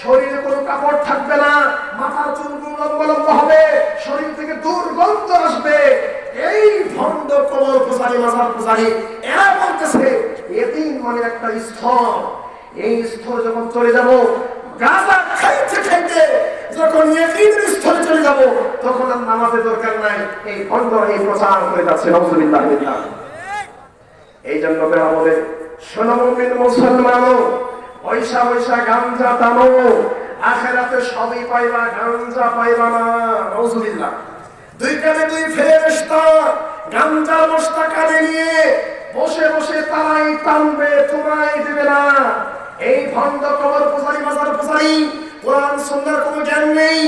শরীরে কোনো কাপড় থাকবে না, মাথার চুলগুলো লম্বা লম্বা হবে, শরীর থেকে দুর্গন্ধ আসবে। এই ভণ্ড কবর পূজারী, মাজার পূজারী এরা বলতেছে ইয়াকিন মানে একটা স্তর। এই স্তর যখন চলে যাব, গাঁজা খাইতে খাইতে যখন ইয়াকিনের স্তরে চলে যাব তখন আর নামাজের দরকার নাই। এই ভণ্ড এই প্রচার করে যাচ্ছে। নাউযুবিল্লাহ। এই জন্য বেলা বলে শোনো মুমিন মুসলমানও, পয়সা পয়সা গাঞ্জা টানো, আখিরাতে সবই পাইবা, গাঞ্জা পাইবা না। নাউযুবিল্লাহ। 2 কানে 2 ফেরেশতা গাঞ্জার বস্তা কাঁধে নিয়ে বসে বসে তারাই টানবে, তোরাই দেবে না। এই ভণ্ড কবর পূজারী, মাজার পূজারী কোরআন সুন্নাহর কোনো জ্ঞান নেই।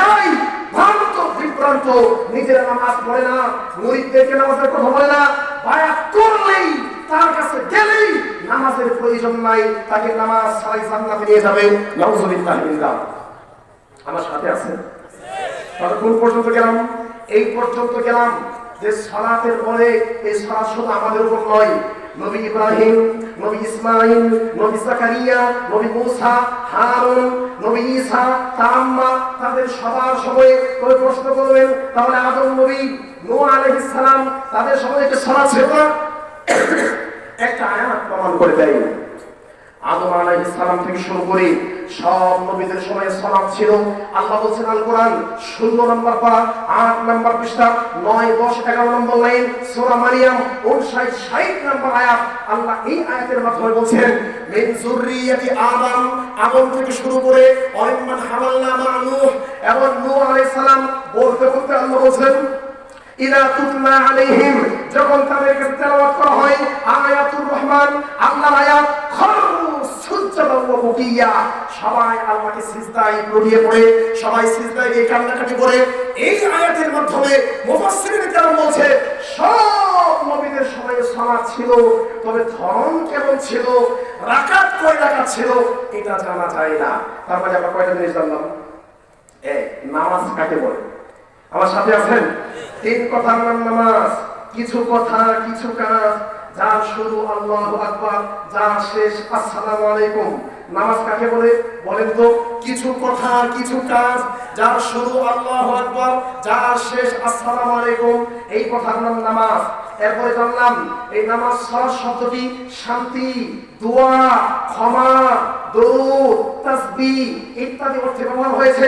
এই ভ্রান্ত বিভ্রান্ত পর্যন্ত নিজের নামাজ পড়ে না, মুরিদদেরকে নামাজের কথা বলে না, বায়াত করলেই তার কাছে গেলেই নামাজের প্রয়োজন নাই, তাকে নামাজ ছাড়াই জান্নাতে নিয়ে যাবে। নাউজুবিল্লাহি মিন যালিক। আমার সাথে আছে? তাহলে কোন পর্যন্ত গেলাম? এই পর্যন্ত গেলাম যে সালাতের পরে এই সালাত শুধু আমাদের উপর নয়, নবী ইব্রাহিম, নবী ইসমাইল, নবী জাকারিয়া, নবী মুসা, হারুন, নবী ঈসা, তাম্মা, তাদের সবার সময়ে কেউ প্রশ্ন করবেন তাহলে আদম নবী, নূহ আলাইহিস সালাম, তাদের সময় একটা সালাত ছিল না? একটা আয়াত প্রমাণ করে দেয়। আদম আলাইহিস সালাম থেকে শুরু করে সব নবীদের সময় সালাত ছিল। আল্লাহ বলছেন আল কোরআন 16 নম্বর পারা 8 নম্বর পৃষ্ঠা 9, 10, 11 নম্বর লাইন সূরা মারিয়াম 59, 60 নম্বর আয়াত। আল্লাহ এই আয়াতের মাধ্যমে বলছেন মিন যুররিয়াতি আদম, আদম থেকে শুরু করে ওয়াইমান হামালনা মা নূহ, এবং নূহ আলাইহিস সালাম বলতে বলতে আল্লাহ বলছেন ইদা তুতলা আলাইহিম, যখন তাদেরকে তেলাওয়াত করা হয় আয়াতুর রহমান, আল্লাহর আয়াত, খরু সুজদান ওয়া বুকিয়া, সবাই আল্লাহকে সিজদায় লুটিয়ে পড়ে, সবাই সিজদায় গিয়ে কান্নাকাটি করে। এই আয়াতের মাধ্যমে মুফাসসিরিন কেরাম বলছে সব নবীদের সময়ে সালাত ছিল, তবে ধরন কেমন ছিল, রাকাত কয় রাকাত ছিল এটা জানা যায় না। তার মানে আমরা কয়টা জিনিস জানলাম? নামাজ কাকে বলে? আমার সাথে আছেন? 3 কথার নাম নামাজ। কিছু কথা, কিছু কাজ, যার শুরু আল্লাহু আকবার, যার শেষ আসসালামু আলাইকুম। নামাজ কাকে বলে বলেন তো? কিছু কথা, কিছু কাজ, যার শুরু আল্লাহু আকবার, যার শেষ আসসালামু আলাইকুম, এই কথার নাম নামাজ। এরপরে জানলাম এই নামাজ সালাত শব্দটি শান্তি, দোয়া, ক্ষমা, দরুদ, তাসবিহ ইত্যাদি অর্থে ব্যবহার হয়েছে।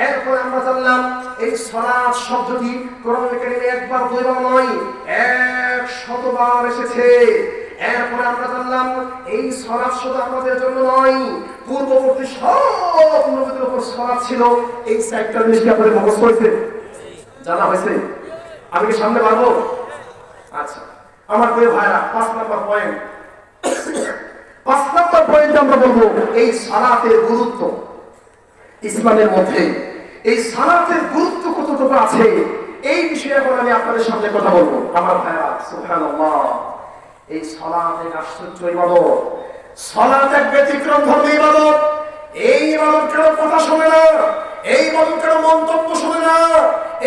এরপরে আমরা জানলাম এই সালাত শব্দটি কোরআনে কারীমে একবার দুইবার নয়, 100 বার এসেছে। এরপরে আমরা জানলাম এই সালাত শুধু আমাদের জন্য নয়, পূর্ববর্তী সব নবীদের উপর সালাত ছিল। এই 4টা জিনিস কি আপনাদের মুখস্থ হয়েছে? জানা হয়েছে? আমি কি সামনে পারবো? আচ্ছা আমার প্রিয় ভাইরা, 5 নম্বর পয়েন্ট। 5 নম্বর পয়েন্টে আমরা বলবো এই সালাতের গুরুত্ব ইসলামের মধ্যে। এই সালাতের গুরুত্ব কতটুকু আছে এই বিষয়ে এখন আমি আপনাদের সামনে কথা বলবো। আমার ভাইরা সুবহানাল্লাহ, এই সালাত এক আশ্চর্য ইবাদত। সালাত এক ব্যতিক্রম ধর্মী ইবাদত। এই ইবাদত কারো কথা শোনে না, এই ইবাদত কারো মন্তব্য শোনে না,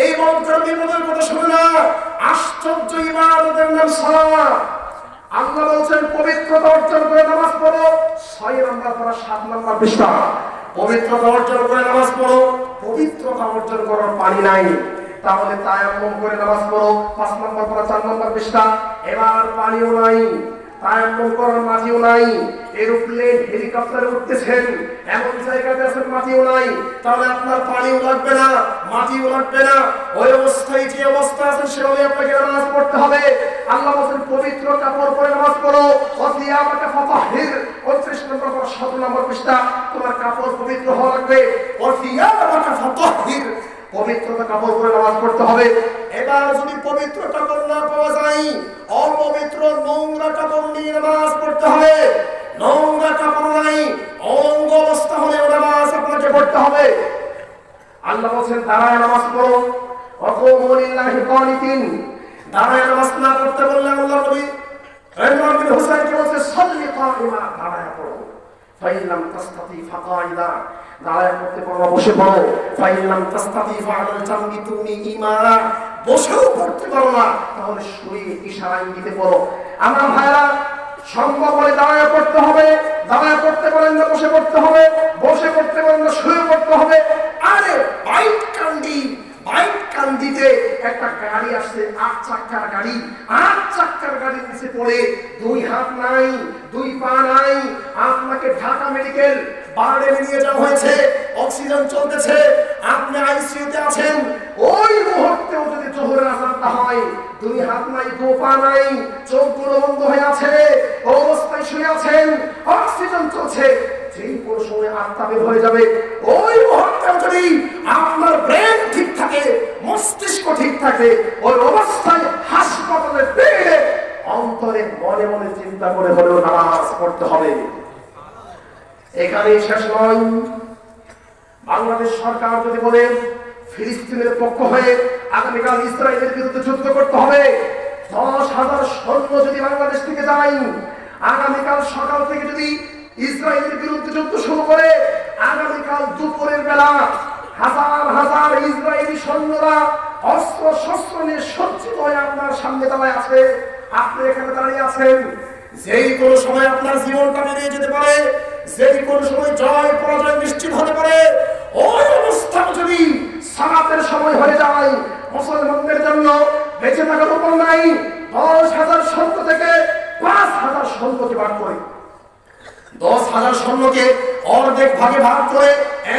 এই ইবাদত কারো বিপদের কথা শোনে না। আশ্চর্য ইবাদতের নাম সালাত। আল্লাহ বলছেন পবিত্রতা অর্জন করে নামাজ পড়ো। 6 নম্বর পারা 7 নম্বর পৃষ্ঠা। পবিত্রতা অর্জন করে নামাজ পড়ো। পবিত্রতা অর্জন করার পানি নাই, তাহলে তায়াম্মুম করে নামাজ পড়ো। 5 নম্বর পারা 4 নম্বর পৃষ্ঠা। এবার পানিও নাই, তায়াম্মুম করার মাটিও নাই, এরোপ্লেন হেলিকপ্টারে উঠতেছেন, এমন জায়গাতে আছেন মাটিও নাই, তাহলে আপনার পানিও লাগবে না, মাটিও লাগবে না। ওই অবস্থায় যে অবস্থা আছে সেভাবে আপনাকে নামাজ পড়তে হবে। আল্লাহ বলেন পবিত্র কাপড় পরে নামাজ পড়ো। ওয়াসিয়ামাকা ফাতাহির 29 নম্বর পর 7 নম্বর পৃষ্ঠা। তোমার কাপড় পবিত্র হওয়া লাগবে। ওয়াসিয়ামাকা ফাতাহির, পবিত্রতা কাপড় পরে নামাজ পড়তে হবে। এবার যদি পবিত্র কাপড় না পাওয়া যায়, অপবিত্র নোংরা কাপড় নিয়ে নামাজ পড়তে হবে। নোংরা কাপড় নাই, অঙ্গ অবস্থা হলে নামাজ আপনাকে পড়তে হবে। আল্লাহ বলেন দাঁড়ায় নামাজ পড়ো। ওয়াকুমু লিল্লাহি কানিতিন, দাঁড়ায় নামাজ না পড়তে বললেন আল্লাহ নবী ইমরান বিন হুসাইনকে বলছে সাল্লি কাইমা, দাঁড়ায় পড়ো। ফাইন লাম তাসতাতি ফাকাইদা, দাঁড়ায় পড়তে পারো বসে পড়ো। ফাইন লাম তাসতাতি ফাআলাল জামবি তুমি ইমানা, বসেও পড়তে পারো না তাহলে শুয়ে ইশারায় দিতে পড়ো। আমার ভাইরা সম্ভব হলে দাঁড়ায় পড়তে হবে, দাঁড়ায় পড়তে পারেন না বসে পড়তে হবে, বসে পড়তে পারেন না শুয়ে পড়তে হবে। আরে বাইক কান্দিতে একটা গাড়ি আসছে, 8 চাকার গাড়ি, 8 চাকার গাড়ির নিচে পড়ে 2 হাত নাই, 2 পা নাই, আপনাকে ঢাকা মেডিকেল বার্ডে নিয়ে যাওয়া হয়েছে, অক্সিজেন চলতেছে, আপনি আইসিইউতে আছেন। ওই মুহূর্তেও যদি জোহরের আযানটা হয়, 2 হাত নাই, 2 পা নাই, চোখগুলো বন্ধ হয়ে আছে, অবস্থায় শুয়ে আছেন, অক্সিজেন চলছে, যেই কোনো সময় আত্মা বের হয়ে যাবে। ওই মুহূর্তে যদি আপনার ব্রেন ঠিক থাকে, মস্তিষ্ক ঠিক থাকে, ওই অবস্থায় হাসপাতালে বেডে অন্তরে মনে মনে চিন্তা করে হলেও নামাজ পড়তে হবে। এখানেই শেষ নয়। বাংলাদেশ সরকার যদি বলে ফিলিস্তিনের পক্ষ হয়ে আগামীকাল ইসরায়েলের বিরুদ্ধে যুদ্ধ করতে হবে। 10,000 সৈন্য যদি বাংলাদেশ থেকে যায়, আগামীকাল সকাল থেকে যদি ইসরায়েলের বিরুদ্ধে যুদ্ধ শুরু করে, আগামীকাল দুপুরের বেলা হাজার হাজার ইসরায়েলি সৈন্যরা অস্ত্র শস্ত্র নিয়ে সজ্জিত হয়ে আপনার সামনে দাঁড়ায় আছে। আপনি এখানে দাঁড়িয়ে আছেন। যেই কোনো সময় আপনার জীবনটা বেরিয়ে যেতে পারে, যেই কোনো সময় জয় পরাজয় নিশ্চিত হতে পারে। ওই অবস্থা যদি সালাতের সময় হয়ে যায়, মুসলমানদের জন্য বেঁচে থাকার উপর নাই। 10,000 সৈন্য থেকে 5,000 সৈন্যকে ভাগ করে, 10,000 সৈন্যকে অর্ধেক ভাগে ভাগ করে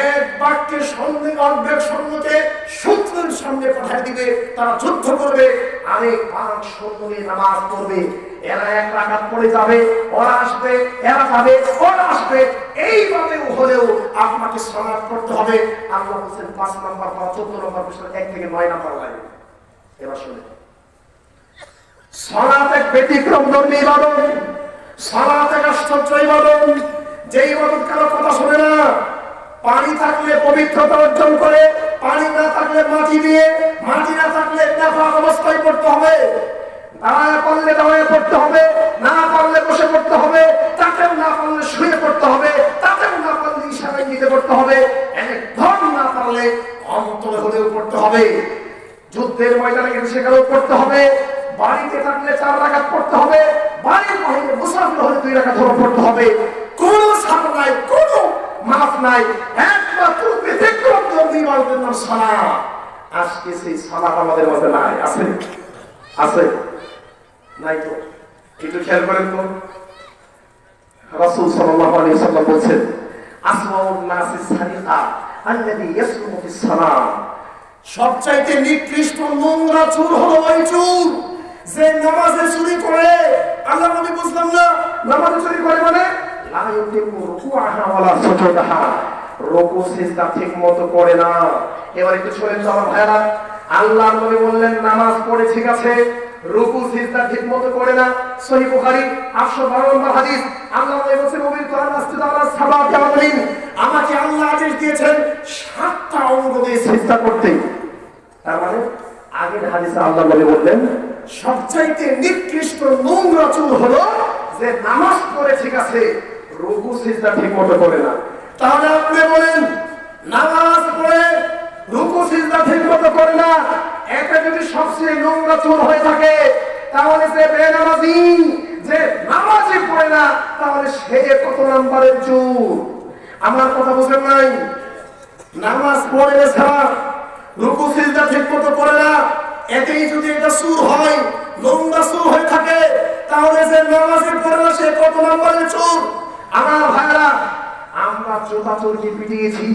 এক বাক্যের সঙ্গে অর্ধেক সৈন্যকে শত্রুর সামনে পাঠিয়ে দিবে। তারা যুদ্ধ করবে, আরেক 5 সৈন্য নিয়ে নামাজ পড়বে। এরা 1 রাকাত পড়ে যাবে, ওরা আসবে, এরা যাবে, ওরা আসবে। এইভাবে হলেও আপনাকে সালাত করতে হবে। আল্লাহ বলেন 5 নাম্বার বা 14 নম্বর পৃষ্ঠা 1 থেকে 9 নাম্বার লাইন। এবার শুনে, সালাত এক ব্যতিক্রমধর্মী ইবাদত, সালাত এক আশ্চর্য ইবাদত। যে ইবাদত কারো কথা শোনে না। পানি থাকলে পবিত্রতা অর্জন করে, পানি না থাকলে মাটি দিয়ে, মাটি না থাকলে নাপাক অবস্থায় পড়তে হবে। দাঁড়ায় পড়লে দাঁড়ায় পড়তে হবে, না পারলে বসে পড়তে হবে, তাতেও না পারলে শুয়ে পড়তে হবে, তাতেও না পারলে ইশারায় নিতে পড়তে হবে, একদম না পারলে অন্তরে হলেও পড়তে হবে। যুদ্ধের ময়দানে গেলে সেখানেও পড়তে হবে। বাড়িতে থাকলে 4 রাকাত পড়তে হবে, বাড়ির বাইরে মুসাফির হলে 2 রাকাত পড়তে হবে। কোনো ছাড় নাই, কোনো মাফ নাই। একমাত্র ব্যতিক্রম ধর্মী ইবাদতের নাম সালাত। আজকে সেই সালাত আমাদের মাঝে নাই। আছে? আছে? নাই তো। একটু খেয়াল করেন তো, রাসূল সাল্লাল্লাহু আলাইহি ওয়াসাল্লাম বলেছেন, আসওয়াউন নাসি সারিকা আল্লাযী ইয়াসলুমু ফিস সালাত। সবচাইতে নিকৃষ্ট নোংরা চোর হলো ওই চোর যে নামাজে চুরি করে। আল্লাহ নবী বুঝলাম না, নামাজে চুরি করে মানে লা ইউকিমু রুকুআহা ওয়ালা সুজুদাহা, রুকু সিজদা ঠিকমতো করে না। এবার একটু শুনেন তো আমার ভাইরা, আল্লাহ নবী বললেন নামাজ পড়ে ঠিক আছে, রুকু সিজদা ঠিকমতো করে না। সহিহ বুখারী 812 নম্বর হাদিস। আল্লাহ নবী বলেছেন, উমিরতু আন আসজুদা আলা সাবাতি আযমিন, আমাকে আল্লাহ আদেশ দিয়েছেন 7টা অঙ্গ দিয়ে সিজদা করতে। তার মানে আগের হাদিসে আল্লাহ নবী বললেন সবচাইতে নিকৃষ্ট নোংরা চোর হলো যে নামাজ পড়ে ঠিক আছে, রুকু সিজদা ঠিকমতো করে না। তাহলে আপনি বলেন নামাজ পড়ে রুকু সিজদা ঠিকমতো করে না, এটা যদি সবচেয়ে নোংরা চোর হয়ে থাকে, তাহলে সে বেনামাজি, যে নামাজই পড়ে না, তাহলে সে কত নাম্বারের চোর? আমার কথা বুঝেন নাই? নামাজ পড়ে ছাড়া রুকু সিজদা ঠিকমতো করে না, এতেই যদি এটা চোর হয়, নোংরা চোর হয়ে থাকে, তাহলে যে নামাজই পড়ে না সে কত নাম্বারের চোর? আমার ভাইরা, আমরা জোতা চোরকে পিটিয়েছি,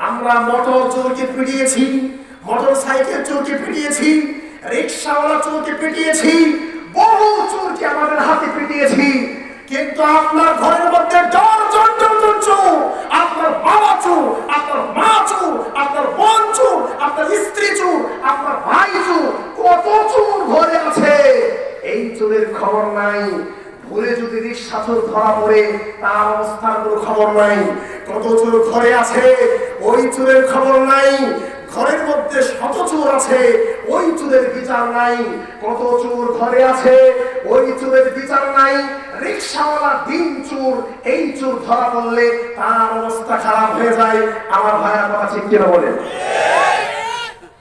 আমরা মোটর চোরকে পিটিয়েছি, মোটর সাইকেল চোরকে পিটিয়েছি, রিকশাওয়ালা চোরকে পিটিয়েছি, বহু চোরকে আমাদের হাতে পিটিয়েছি। কিন্তু আপনার ঘরের মধ্যে জন চোর, আপনার বাবা চোর, আপনার মা চোর, আপনার বোন চোর, আপনার স্ত্রী চোর, আপনার ভাই চোর, কত চোর ঘরে আছে, এই চোরের খবর নাই। ভুলে যদি রিকশা চোর ধরা পড়ে, তার অবস্থার কোনো খবর নাই। কত চোর ঘরে আছে, ওই চোরের খবর নাই। ঘরের মধ্যে শত চোর আছে, ওই চোরের বিচার নাই। কত চোর ঘরে আছে, ওই চোরের বিচার নাই। রিকশাওয়ালা দিন চোর, এই চোর ধরা পড়লে তার অবস্থা খারাপ হয়ে যায়। আমার ভাইয়া কথা ঠিক কিনা বলেন?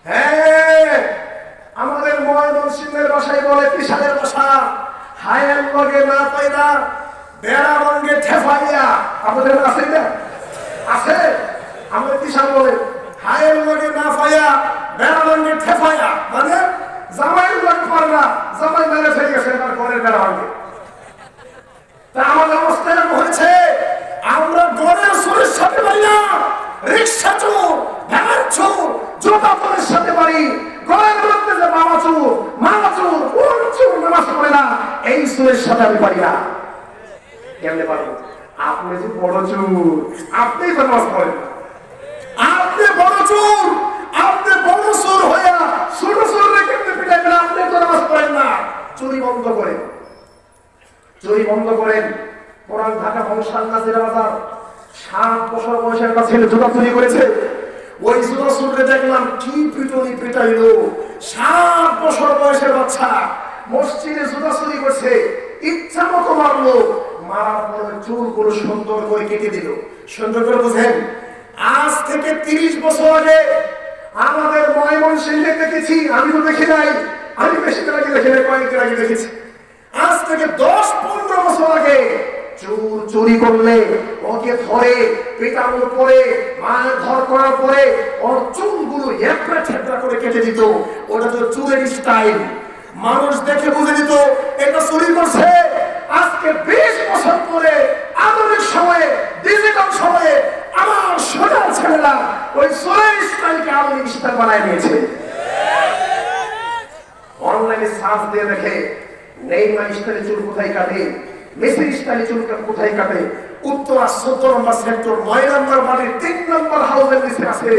হ্যাঁ, আমাদের ময়মনসিংহের ভাষায় বলে, কিষানের ভাষা, হায়ের লগে না পাইরা বেড়া রঙে ঠেফাইয়া। আপনাদের আছে না? আছে? আমাদের কিষান বলে হায়ের লগে না পাইয়া বেড়া রঙে ঠেফাইয়া, মানে জামাইয়ের লগে পারে না, জামাই মেরে ফেলে গেছে এবার ঘরের বেড়া রঙে। তা আমাদের অবস্থা এরকম হয়েছে, আমরা ঘরের চোরের সাথে পারি না, রিক্সা চোর, ভ্যান চোর, জুতা চোরের সাথে পারি। ঘরের মধ্যে যে বাবা চোর, মা চোর, কোন চোর নামাজ পড়ে না, এই চোরের সাথে আমি পারি না। কেমনে পারবো? আপনি যে বড় চোর, আপনি তো নামাজ পড়েন না। আপনি বড় চোর, আপনি বড় চোর হইয়া ছোট চোররে কেমনে পিটাইবেন? আপনি তো নামাজ পড়েন না। চুরি বন্ধ করেন, চুরি বন্ধ করেন। পুরান ঢাকা বংশাল নাজিরা বাজার 7 বছর বয়সের একটা ছেলে জুতা চুরি করেছে। ওই জুতাসুরকে দেখলাম কি পিটনি পিটাইলো, 7 বছর বয়সের বাচ্চা মসজিদে জুতা চুরি করছে, ইচ্ছা মতো মারলো, মারার পরে চুলগুলো সুন্দর করে কেটে দিল। সুন্দর করে বুঝেন, আজ থেকে 30 বছর আগে আমাদের ময়মনসিংহে দেখেছি, আমি তো দেখি নাই, আমি বেশি দিন আগে দেখি নাই, কয়েকদিন আগে দেখেছি। আজ থেকে 10-15 বছর আগে চুল চুরি করলে ওকে ধরে পেটানোর পরে মায়ের ধর করার পরে ওর চুলগুলো একড়া ঠেকড়া করে কেটে দিত। ওটা তো চুলের স্টাইল, মানুষ দেখে বুঝে দিত এটা চুরি করছে। আজকে 20 বছর পরে আধুনিক সময়ে, ডিজিটাল সময়ে আমার সোনার ছেলেরা ওই চুলের স্টাইলকে আধুনিক স্টাইল বানায় নিয়েছে। অনলাইনে সার্চ দিয়ে দেখে নেইমার স্টাইলে চুল কোথায় কাটে, মেসি স্টাইলে চুল কোথায় কাটে। উত্তরা 17 নম্বর সেক্টর 9 নম্বর বাড়ির 3 নম্বর হাউসের নিচে আছে।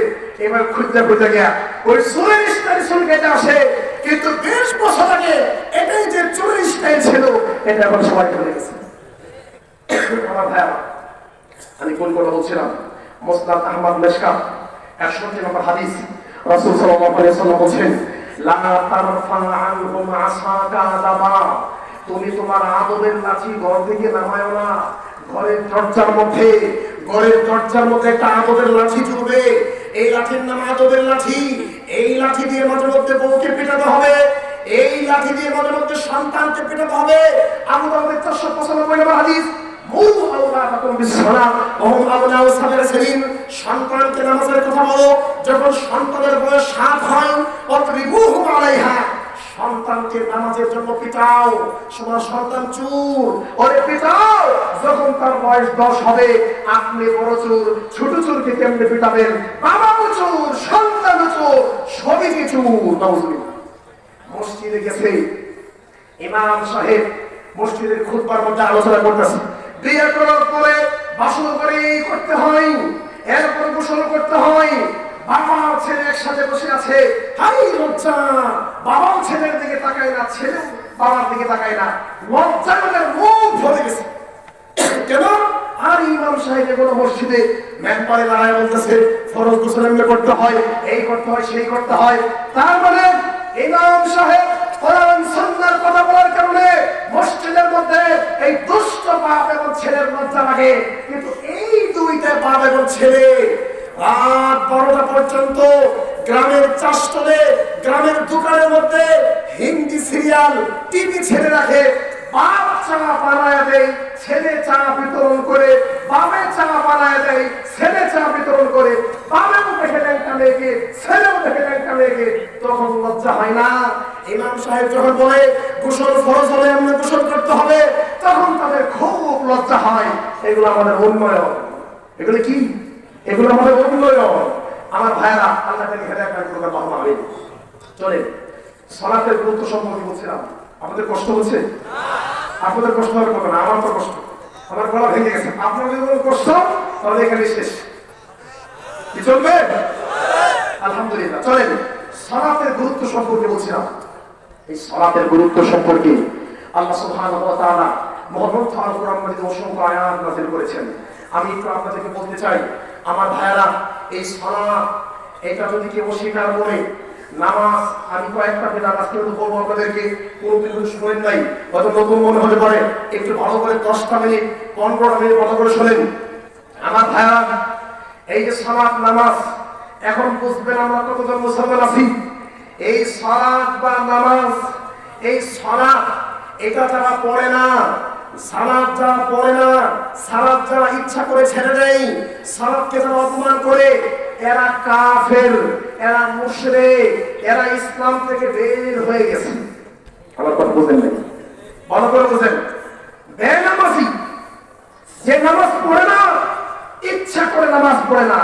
এবার খুঁজতে খুঁজতে গিয়া ওই চুলের স্টাইল চুল কেটে আসে, কিন্তু 20 বছর আগে এটাই যে চুলের স্টাইল ছিল এটা এখন সবাই ভুলে গেছে। আমার ভাইয়া, আমি কোন কথা বলছিলাম? মুসনাদ আহমদ মিশকাত 61 নম্বর হাদিস, রাসূল সাল্লাল্লাহু আলাইহি ওয়াসাল্লাম বলেন, লা তারফা আনহুম আসাকা আদাবা, তুমি তোমার আদবের লাঠি ঘর থেকে নামায়ো না। ঘরের দরজার মধ্যে একটা আদবের লাঠি ঝুলবে, এই লাঠির নাম আদবের লাঠি। এই লাঠি দিয়ে মাঝে মধ্যে বউকে পেটাতে হবে, এই লাঠি দিয়ে মাঝে মধ্যে সন্তানকে পেটাতে হবে। আবু দাউদের 495 নম্বর হাদিস, মুরু আওলাদাকুম বিসসালাহ ওয়া হুম আবনাউ সাবির সালিম, সন্তানকে নামাজের কথা বলো, যখন সন্তানের বয়স 7 হয় অতরিবুহুম আলাইহা, সন্তানকে নামাজের জন্য পিটাও। তোমার সন্তান চোর, ওরে পিটাও। যখন তার বয়স 10 হবে, আপনি বড় চোর, ছোট চোরকে কেমনে পিটাবেন? বাবাও চোর, সন্তানও চোর, সবই চোর। নাউজুবিল্লাহ। মসজিদে গেছে ইমাম সাহেব, মসজিদের খুতবার মধ্যে আলোচনা করতেছে, বিয়ে করার পরে বাসন করে করতে হয়, এরপর গোসল করতে হয়। বাবা ছেলে একসাথে বসে আছে, হাই লজ্জা, বাবা ছেলের দিকে তাকায় না, ছেলে বাবার দিকে তাকায় না, লজ্জায় ওদের মুখ ভরে গেছে। কেন? আর ইমাম সাহেব এগুলো মসজিদে মেম্বারে দাঁড়ায় বলতেছে ফরজ গোসল এমনি করতে হয়, এই করতে হয়, সেই করতে হয়। তার মানে ইমাম সাহেব কোরআন সুন্নাহর কথা বলার কারণে মসজিদের মধ্যে এই দুষ্ট বাপ এবং ছেলের লজ্জা লাগে, কিন্তু এই দুইটা বাপ এবং ছেলে রাত 12টা পর্যন্ত গ্রামের চাষতলে, গ্রামের দোকানের মধ্যে হিন্দি সিরিয়াল, টিভি ছেড়ে রাখে। বাপ চা বানায় দেয়, ছেলে চা বিতরণ করে, বাপে চা বানায় দেয়, ছেলে চা বিতরণ করে, বাপেও দেখে ল্যাংটা মেয়েকে, ছেলেও দেখে ল্যাংটা মেয়েকে। তখন লজ্জা হয় না? ইমাম সাহেব যখন বলে গোসল ফরজ হলে এমনি গোসল করতে হবে, তখন তাদের খুব লজ্জা হয়। এগুলো আমাদের উন্নয়ন। এগুলো কি? এগুলো আমাদের উন্নয়ন। আমার ভাইয়েরা, আল্লাহ তাকে হেদায়েত দান করুন, আল্লাহুম্মা আমিন। চলেন সালাতের গুরুত্ব সম্পর্কে বলছিলাম। আপনাদের কষ্ট হচ্ছে? আপনাদের কষ্ট হওয়ার কথা না, আমার তো কষ্ট, আমার গলা ভেঙে গেছে। আপনাদের যদি কষ্ট, তাহলে এখানে শেষ। কি চলবে? আলহামদুলিল্লাহ। চলেন সালাতের গুরুত্ব সম্পর্কে বলছিলাম। এই সালাতের গুরুত্ব সম্পর্কে আল্লাহ সুবহানাহু ওয়া তাআলা মহাগ্রন্থ আল কোরআন মধ্যে অসংখ্য আয়াত নাযিল করেছেন। আমি একটু আপনাদেরকে বলতে চাই, আমার ভাইয়েরা, এই সালাত এটা যদি কেউ অস্বীকার করে, নামাজ, আমি কয়েকটা বেদাত আজকে বলবো আপনাদেরকে, কোনোদিন কিন্তু শুনেন নাই, হয়তো নতুন মনে হতে পারে, একটু ভালো করে 10টা মিনিট 15টা মিনিট ভালো করে শোনেন। আমার ভাইয়েরা, এই যে সালাত নামাজ, এখন বুঝবেন আমরা কতজন মুসলমান আছি। এই সালাত বা নামাজ, এই সালাত এটা যারা পড়ে না, সালাত যারা পড়ে না, সালাত যারা ইচ্ছা করে ছেড়ে দেয়, সালাতকে যারা অপমান করে, এরা কাফের, এরা মুশরিক, এরা ইসলাম থেকে বের হয়ে গেছে। আমার কথা বুঝেন নাই? ভালো করে বুঝেন। বেনামাজি যে নামাজ পড়ে না, ইচ্ছা করে নামাজ পড়ে না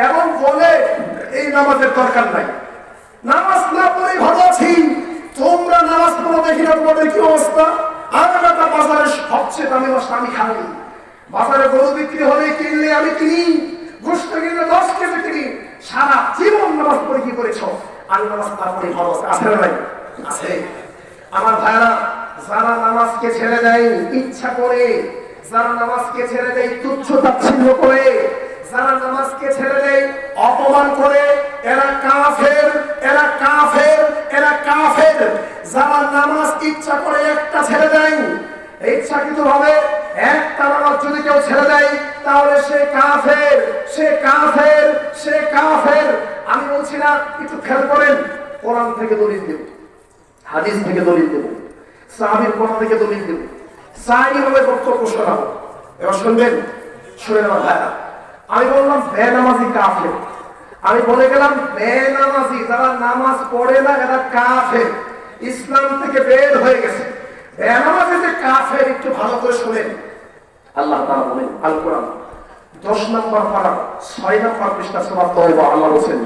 এবং বলে এই নামাজের দরকার নাই, নামাজ না পড়ে ভালো আছি, তোমরা নামাজ পড়ো দেখি না তোমাদের কি অবস্থা। আর একটা বাজারে সবচেয়ে দামি মাছ আমি খাই, বাজারে গরু বিক্রি হলে কিনলে আমি কিনি, গোস্ত কিনলে 10 কেজি কিনি। সারা জীবন নামাজ পড়ে কি করেছ? আমি নামাজ না পড়ে ভালো আছে না নাই? আছে। আমার ভাইরা, যারা নামাজকে ছেড়ে দেয় ইচ্ছা করে, যারা নামাজকে ছেড়ে দেয় তুচ্ছ তাচ্ছিল্য করে, যারা নামাজকে ছেড়ে দেয় অপমান করে এরা কাফের, এরা কাফের, এরা কাফের। যারা নামাজ ইচ্ছা করে একটা ছেড়ে দেয়, ইচ্ছাকৃত ভাবে একটা নামাজ যদি কেউ ছেড়ে দেয় তাহলে সে কাফের, সে কাফের, সে কাফের। আমি বলছি না, একটু খেয়াল করেন, কোরআন থেকে দলিল দেব, হাদিস থেকে দলিল দেব, সাহাবীর কথা থেকে দলিল দেব, সাহিভাবে বক্তব্য শোনাবো। এবার শুনবেন, শুনে নেওয়া ভাইরা। আমি বললাম বেনামাজি কাফের, আমি বলে গেলাম বেনামাজি যারা নামাজ পড়ে না এরা কাফের, ইসলাম থেকে বের হয়ে গেছে। বেনামাজি যে কাফের একটু ভালো করে শুনেন। আল্লাহ তাআলা বলেন আল কোরআন 10 নম্বর পারা 6 নম্বর পৃষ্ঠা সূরা তাওবা, আল্লাহ বলেন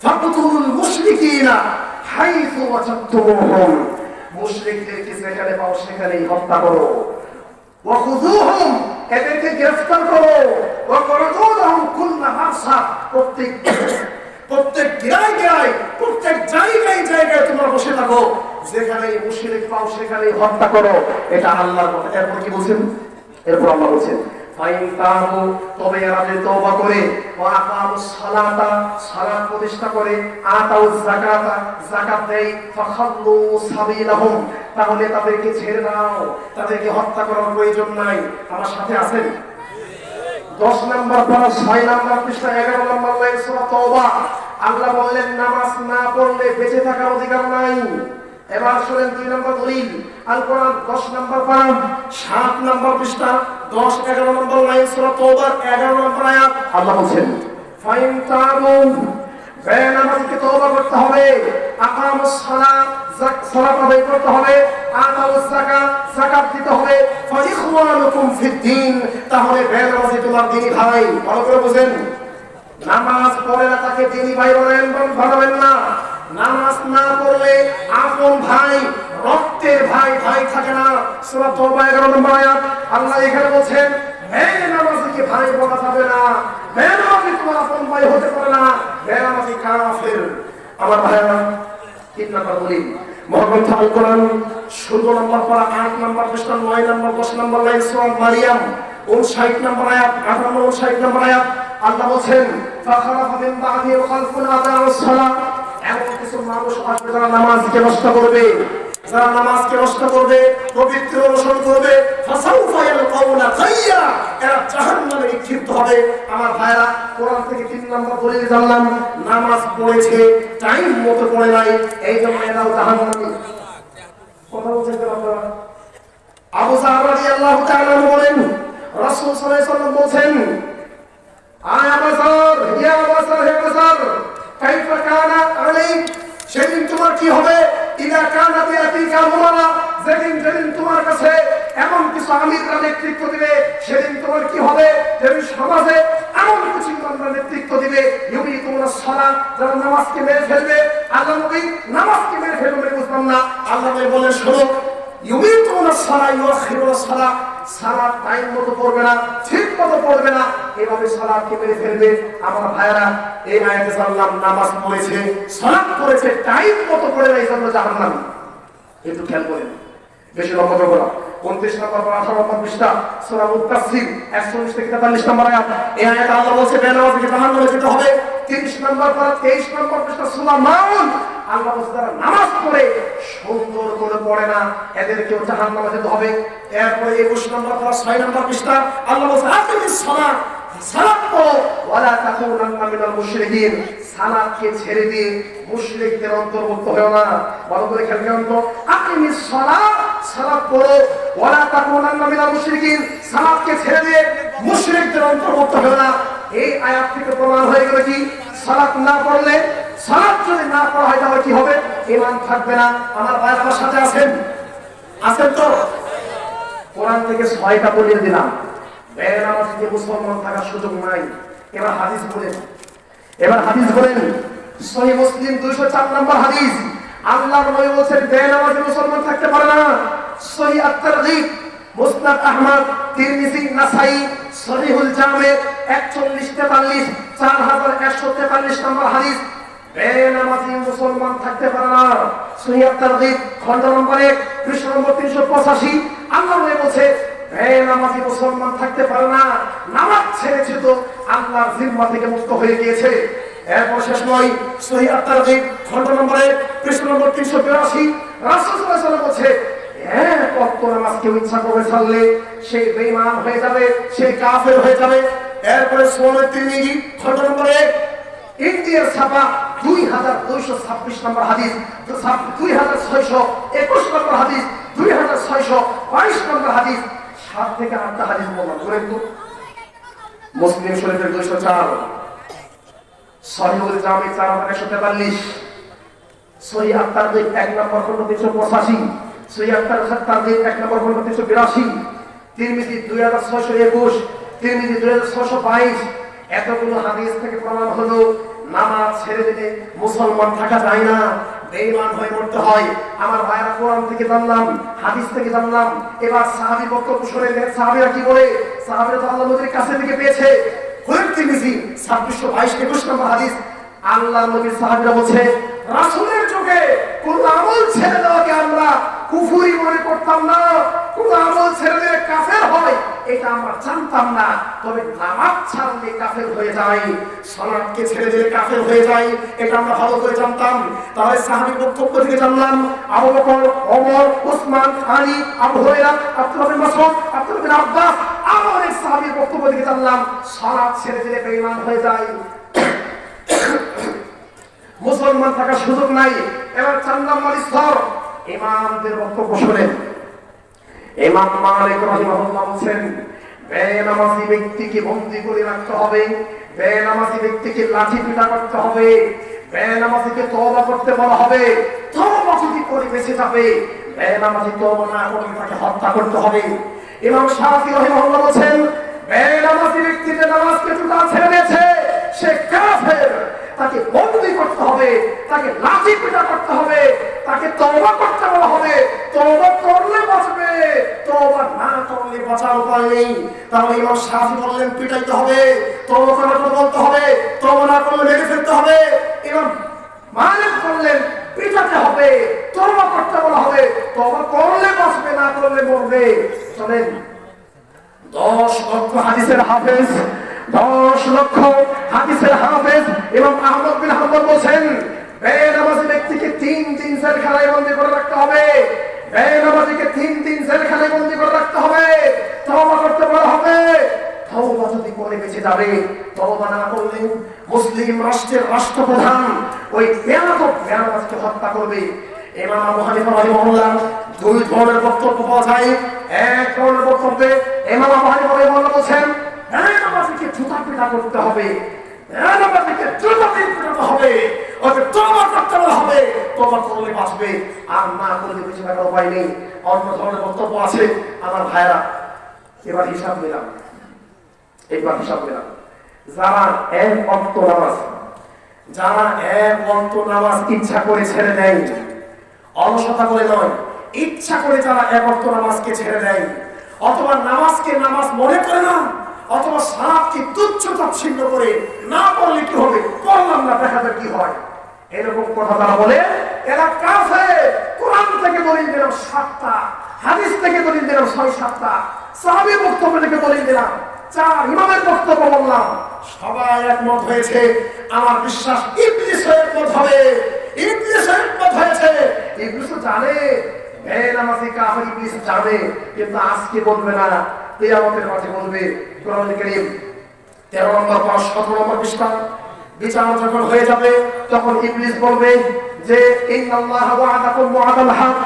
ফাকতুল মুশরিকিনা হাইথু ওয়াজাদতুমুহুম, মুশরিকদেরকে যেখানে পাও সেখানেই হত্যা করো। ওয়া খুযুহুম, এদেরকে গ্রেফতার করো। ওয়া করুদুহুম কুল্লা মারসাদ, প্রত্যেক জায়গায়, প্রত্যেক জায়গায় জায়গায় তোমরা বসে থাকো, যেখানে মুশরিক পাও সেখানেই হত্যা করো। এটা আল্লাহর কথা। এরপর কি বলছেন? এরপর আল্লাহ বলছেন ফাইন তাবু, তবে এরা যদি তওবা করে, ওয়া আকামুস সালাতা, সালাত প্রতিষ্ঠা করে, আতাউজ যাকাতা, যাকাত দেয়, ফাখাল্লু সাবিলাহুম, তাহলে তাদেরকে ছেড়ে দাও, তাদেরকে হত্যা করার প্রয়োজন নাই। আমার সাথে আছেন? 10 নম্বর পারা 6 নম্বর পৃষ্ঠা 11 নম্বর লাইন সূরা তাওবা। আল্লাহ বললেন নামাজ না পড়লে বেঁচে থাকার অধিকার নাই। এবার শুনেন 2 নম্বর দলিল, আল কোরআন 10 নম্বর পারা 7 নম্বর পৃষ্ঠা 10 11 নম্বর লাইন সূরা তাওবার 11 নম্বর আয়াত। আল্লাহ বলেন ফাইন তাবু, বেনামাজিকে তওবা করতে হবে, আকামুস সালাত, সালাত আদায় করতে হবে, আতাউজ যাকাত, যাকাত দিতে হবে, ফাইখওয়ানুকুম ফিদ্দীন, তাহলে বেনামাজি তোমার দ্বীনি ভাই। ভালো করে বুঝেন, নামাজ পড়ে না তাকে দ্বীনি ভাই বানাবেন না। নামাজ না পড়লে আপন ভাই, রক্তের ভাই, ভাই থাকে না। সূরা তাওবা 11 নম্বর আয়াত। আল্লাহ এখানে বলেন বেনামাজিকে ভাই বলা যাবে না, বেনামাজি তোমার আপন ভাই হতে পারে না, বেনামাজি কাফের। আমার ভাইরা 3 নম্বর দলিল, মহাগ্রন্থ আল কোরআন 16 নম্বর পারা 8 নম্বর পৃষ্ঠা 9 নম্বর 10 নম্বর লাইন সূরা মারিয়াম 59 নম্বর আয়াত 58 59 নম্বর আয়াত। আল্লাহ বলেন ফাখালাফা মিন বা'দিহি খালফুন আদাউস সালাত, এমন কিছু মানুষ আসবে যারা নামাজকে নষ্ট করবে, যারা নামাজকে নষ্ট করবে, পবিত্র অনুসরণ করবে, ফাসাউফা ইয়ালকাউনা গাইয়া, এরা জাহান্নামে নিক্ষিপ্ত হবে। আমার ভাইরা, কোরআন থেকে 3 নম্বর দলিল জানলাম, নামাজ পড়েছে টাইম মতো পড়ে নাই, এই জন্য এরাও জাহান্নামী। কথা বলছেন আপনারা? আবু যার রাদিয়াল্লাহু তাআলা বলেন রাসূল সাল্লাল্লাহু আলাইহি ওয়াসাল্লাম বলেন আয় আবু যার, ইয়া আবু যার, হে আবু যার, কাইফা কানা আলাইক, সেদিন তোমার কি হবে? ইদা কানা বিআতিকা উমারা, যেদিন তোমার কাছে এমন কিছু আমিররা নেতৃত্ব দিবে, সেদিন তোমার কি হবে? যেদিন সমাজে এমন কিছু ইমামরা নেতৃত্ব দিবে, ইউবি তোমরা সালাত, যারা নামাজকে মেরে ফেলবে। আল্লাহ নবী নামাজকে মেরে ফেলবে বুঝলাম না, আল্লাহ নবী বলেন শোনো, ইউবি তোমরা সালাত ইউখিরুনা সালাত, সালাত টাইম মতো পড়বে না, ঠিক মতো পড়বে না, এভাবে সালাতকে মেরে ফেলবে। আমার ভাইরা, এই আয়াতে জানলাম নামাজ পড়েছে, সালাত পড়েছে, টাইম মতো পড়ে না, এই জন্য জাহান্নামী। একটু খেয়াল করেন, বেশি লক্ষ্য করবো না। 29 নম্বর 18 নম্বর পৃষ্ঠা সূরা মুত্তাসির 41 থেকে 43 নম্বর আয়াত। এই আয়াতে আল্লাহ বলেছে বেনামাজিকে জাহান্নামে যেতে হবে। 30 নম্বর পারা 23 নম্বর পৃষ্ঠা সূরা মাউন, আল্লাহ বলেছে যারা নামাজ পড়ে সুন্দর করে পড়ে না, এদেরকেও জাহান্নামে যেতে হবে। এরপরে 21 নম্বর পারা 6 নম্বর পৃষ্ঠা আল্লাহ বলেছে আকিমিস সালাত, সালাত পড়ো, ওয়ালা তাকুনান্না মিনাল মুশরিকিন, সালাতকে ছেড়ে দিয়ে মুশরিকদের অন্তর্ভুক্ত হও না। ভালো করে খেয়াল করুন তো, আকিমিস সালাত, সালাত পড়ো, ওয়ালা তাকুনান্না মিনাল মুশরিকিন, সালাতকে ছেড়ে দিয়ে মুশরিকদের অন্তর্ভুক্ত হও না। এই আয়াত থেকে প্রমাণ হয়ে গেল কি সালাত না পড়লে, সালাত যদি না পড়া হয় তাহলে কি হবে? ঈমান থাকবে না। আমার ভাই আমার সাথে আছেন? আছেন তো? কোরআন থেকে 6টা দলিল দিলাম, বেনামাজিকে মুসলমান থাকার সুযোগ নাই। এবার হাদিস বলেন, সহিহ মুসলিম 204 নম্বর হাদিস, আল্লাহর নবী বলেছেন বেনামাজি মুসলমান থাকতে পারে না। সহিহ আত-তারগীব, মুসনাদ আহমদ, তিরমিজি, নাসাই, সহিহুল জামে 4143 4143 নম্বর হাদিস, বেনামাজি মুসলমান থাকতে পারে না। সহিহ আত-তারগীব খন্ড নম্বর 1 পৃষ্ঠা নম্বর 385, আল্লাহর নবী বলেছে নামাজি মুসলমান থাকতে পারে না, নামাজ ছেড়েছে তো আল্লাহর জিম্মা থেকে মুক্ত হয়ে গিয়েছে। এরপর শেষ নয়, সহিহ আত-তারগীব খণ্ড নম্বরে পৃষ্ঠা নম্বর 382 রাসূল সাল্লাল্লাহু আলাইহি ওয়াসাল্লাম বলছে, এক ওয়াক্ত নামাজ কেউ ইচ্ছা করে ছাড়লে সে বেঈমান হয়ে যাবে, সে কাফের হয়ে যাবে। এরপরে সুনান তিরমিজি খণ্ড নম্বর 1 ইন্ডিয়ার ছাপা 2226 নম্বর হাদিস, 2621 নম্বর হাদিস, 2622 নম্বর হাদিস, 7 থেকে 8টা হাদিস বললাম করেন তো। মুসলিম শরীফের 204, সহিহুল জামি 4143, সহিহ আত-তারগীব 1 নম্বর খণ্ড 385, সহিহ আত-তারগীব 1 নম্বর খণ্ড 382, তিরমিজি 2621, তিরমিজি 2622। এতগুলো হাদিস থেকে প্রমাণ হলো নামাজ ছেড়ে দিলে মুসলমান থাকা যায় না, বেঈমান হয়ে মরতে হয়। আমার ভাইরা কোরআন থেকে জানলাম, হাদিস থেকে জানলাম। এবার সাহাবী বক্তব্য শুনেন, সাহাবীরা কি বলে। সাহাবীরা তো আল্লাহর নবীর কাছে থেকে পেয়েছে। কোরআন তিরমিজি 2622 নম্বর হাদিস, আল্লাহর নবীর সাহাবীরা বলছে, রাসূলের যুগে কোন আমল ছেড়ে দেওয়াকে আমরা কুফরি মনে করতাম না, কোন আমল ছেড়ে দিলে কাফের হয় এটা আমরা জানতাম না। তবে নামাজ ছাড়লে কাফের হয়ে যায়, সালাতকে ছেড়ে দিলে কাফের হয়ে যায়, এটা আমরা ভালো করে জানতাম। তাহলে সাহাবী বক্তব্য থেকে জানলাম আবু বকর, ওমর, উসমান, আলী, আবু হুরায়রা, আব্দুল্লাহ বিন মাসউদ, আব্দুল্লাহ বিন আব্বাস, আরো অনেক সাহাবীর বক্তব্য থেকে জানলাম সালাত ছেড়ে দিলে বেঈমান হয়ে যায়, মুসলমান থাকার সুযোগ নাই। এবার 4 নম্বর স্তর, ইমামদের বক্তব্য শুনেন। ইমাম মালিক রাহিমাহুল্লাহ বলেন, বেনামাজি ব্যক্তিকে বন্দী করে রাখতে হবে, বেনামাজি ব্যক্তিকে লাঠি পিটা করতে হবে, বেনামাজিকে তওবা করতে বলা হবে, তওবা যদি করে বেঁচে যাবে, বেনামাজি তওবা না করলে তাকে হত্যা করতে হবে। ইমাম শাফি রাহিমাহুল্লাহ বলেন, বেনামাজি ব্যক্তি যে নামাজকে টোটাল ছেড়ে দিয়েছে সে কাফের, তাকে বন্দী করতে হবে, তাকে লাঠি পিটা করতে হবে, তাকে তওবা করতে বলা হবে, তওবা করলে বাঁচবে, তওবা না করলে বাঁচার উপায় নেই। তাহলে ইমাম শাফি বললেন পিটাইতে হবে, তওবা করার জন্য বলতে হবে, তওবা না করলে মেরে ফেলতে হবে। ইমাম মালিক বললেন পিটাতে হবে, তওবা করতে বলা হবে, তওবা করলে বাঁচবে, না করলে মরবে। চলেন 10 লক্ষ হাদিসের হাফেজ, 10 লক্ষ হাদিসের হাফেজ ইমাম আহমদ বিন হাম্বল বলেন, বেনামাজি ব্যক্তিকে 3 দিন জেলখানায় বন্দী করে রাখতে হবে, বেনামাজিকে 3 দিন জেলখানায় বন্দী করে রাখতে হবে, তওবা করতে বলা হবে, তওবা যদি করে বেঁচে যাবে, তওবা না করলে মুসলিম রাষ্ট্রের রাষ্ট্রপ্রধান ওই বেনামাজকে হত্যা করবে। ইমাম আবু হানিফা রাহিমাহুল্লাহ 2 ধরনের বক্তব্য পাওয়া যায়। এক ধরনের বক্তব্যে ইমাম আবু হানিফা রাহিমাহুল্লাহ বলেন, বেনামাজিকে জুতা পিটা করতে হবে, বেনামাজিকে জুতা দিয়ে পিটাতে হবে, ওকে তওবা করতে হবে, তওবা করলে বাঁচবে, আর না করলে বেঁচে থাকার উপায় নেই। অন্য ধরনের বক্তব্য আছে। আমার ভাইরা এবার হিসাব নিলাম, যারা এক ওয়াক্ত নামাজ, যারা এক ওয়াক্ত নামাজ ইচ্ছা করে ছেড়ে দেয়, অলসতা করে নয়, ইচ্ছা করে যারা এক ওয়াক্ত নামাজকে ছেড়ে দেয়, অথবা নামাজকে নামাজ মনে করে না, অথবা সালাতকে তুচ্ছ তাচ্ছিল্য করে না পড়লে কি হবে, পড়লাম না দেখা যাবে কি হয়, এরকম কথা তারা বলে, এরা কাফের। কোরআন থেকে দলিল দিলাম 7টা, হাদিস থেকে দলিল দিলাম 6-7টা, সাহাবী বক্তব্য থেকে দলিল দিলাম 4, ইমামের বক্তব্য বললাম, সবাই একমত হয়েছে। আমার বিশ্বাস ইবলিস একমত হবে, ইবলিস একমত হয়েছে। ইবলিস জানে বেনামাজি কাফের, ইবলিস জানে, কিন্তু আজকে বলবে না, কিয়ামতের মাঠে বলবে। কোরআন কারীম 13 নম্বর পারা 17 নম্বর পৃষ্ঠা, বিচার যখন হয়ে যাবে তখন ইবলিস বলবে যে ইন্নাল্লাহা ওয়া'দাকুম ওয়া'দাল হক,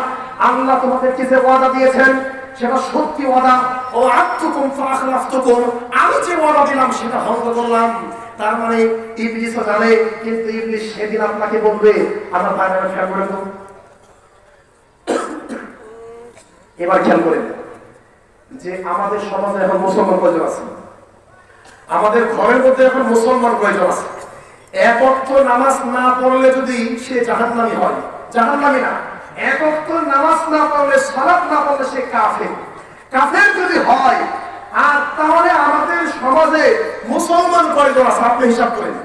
আল্লাহ তোমাদেরকে যে ওয়াদা দিয়েছেন সেটা সত্যি ওয়াদা, ও আতুকুম ফাখলাফতুকুম, আমি যে ওয়াদা দিলাম সেটা ভঙ্গ করলাম। তার মানে ইবলিসও জানে, কিন্তু ইবলিস সেদিন আপনাকে বলবে। আমার ভাইরা খেয়াল করে তো, এবার খেয়াল করেন যে আমাদের সমাজে এখন মুসলমান প্রয়োজন আছে, আমাদের ঘরের মধ্যে এখন মুসলমান প্রয়োজন আছে। এক ওয়াক্ত নামাজ না পড়লে যদি সে জাহান্নামী হয়, জাহান্নামী না, এক ওয়াক্ত নামাজ না পড়লে, সালাত না পড়লে সে কাফের, কাফের যদি হয়, আর তাহলে আমাদের সমাজে মুসলমান কয়জন আছে আপনি হিসাব করেন,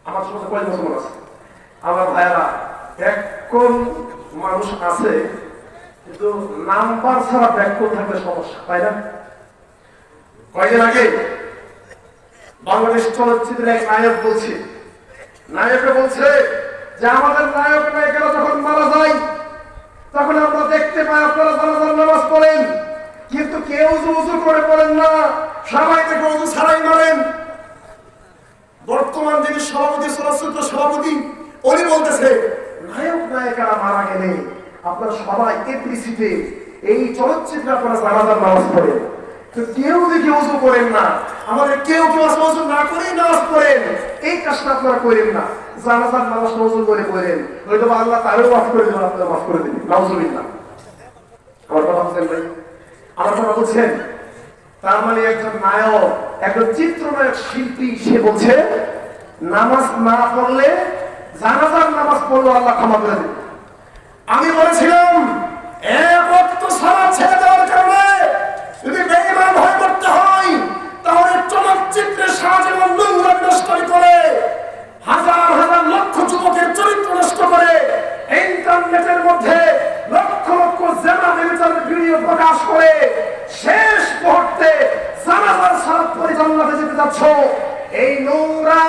আমার সমাজে কয় মুসলমান আছে? আমার ভাইয়েরা, এখন মানুষ আছে কিন্তু নাম্বার ছাড়া ব্যাকরণ থাকলে সমস্যা, তাই না? কয়েকদিন আগে বাংলাদেশ চলচ্চিত্রের এক নায়ক বলছে, নায়কে বলছে যে আমাদের নায়ক নায়িকারা যখন মারা যায় তখন আমরা দেখতে পাই আপনারা জানাজার নামাজ পড়েন, কিন্তু কেউ উজু করে পড়েন না, সবাই থেকে উজু ছাড়াই মারেন। বর্তমান যিনি সভাপতি, চলচ্চিত্র সভাপতি, উনি বলতেছে নায়ক নায়িকারা মারা গেলে আপনারা সবাই এপ্রিসিটে এই চলচ্চিত্রে আপনারা জানাজার নামাজ পড়েন, তো কেউ দেখে উজু করেন না, আমাদের কেউ উজু না করেই নামাজ পড়েন, এই কাজটা আপনারা করেন না। জানাজার নামাজ উজু করে পড়েন, হয়তো আল্লাহ তারও মাফ করে দেবেন, আপনারা মাফ করে দেবেন। নাউজুবিল্লাহ। আমার কথা বলছেন ভাই, আমার কথা বলছেন। তার মানে একজন নায়ক, একজন চিত্রনায়ক শিল্পী, সে বলছে নামাজ না পড়লে, জানাজার নামাজ পড়লে আল্লাহ ক্ষমা করে দেবে। আমি বলেছিলাম এক ওয়াক্ত সালাত ছেড়ে দেওয়ার কারণে যদি বেঈমান হয়ে করতে হয়, তাহলে চলচ্চিত্রের সারাজীবন নোংরা নষ্ট করে, হাজার হাজার লক্ষ যুবকের চরিত্র নষ্ট করে, ইন্টারনেটের মধ্যে লক্ষ লক্ষ জেনা ব্যভিচারের ভিডিও প্রকাশ করে শেষ মুহূর্তে জানাজার সালাত পড়ে জান্নাতে যেতে যাচ্ছ। এই নোংরা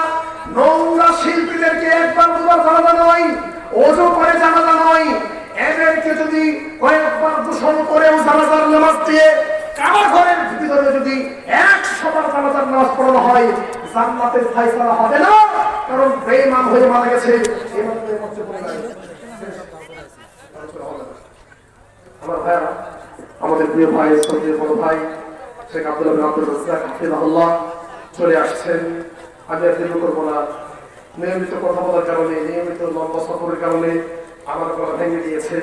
নোংরা শিল্পীদেরকে একবার দুবার জানাজা নয়, ওযু করে জানাজা নয়, এদেরকে যদি কয়েকবার দূষণ করেও জানাজার নামাজ দিয়ে কাবা ঘরের ভিতরে যদি 100 বার জানাজার নামাজ পড়ানো হয়, জান্নাতের ফয়সালা হবে না, কারণ বেঈমান হয়ে মারা গেছে। আমার ভাইরা, আমাদের প্রিয় ভাই, শ্রদ্ধেয় বড় ভাই শেখ আব্দুল্লাহ বিন আব্দুর রাজ্জাক হাফিজাহুল্লাহ চলে আসছেন। আমি আর দীর্ঘ করবো না, নিয়মিত কথা বলার কারণে, নিয়মিত লম্বা সফরের কারণে আমার গলা ভেঙে দিয়েছে।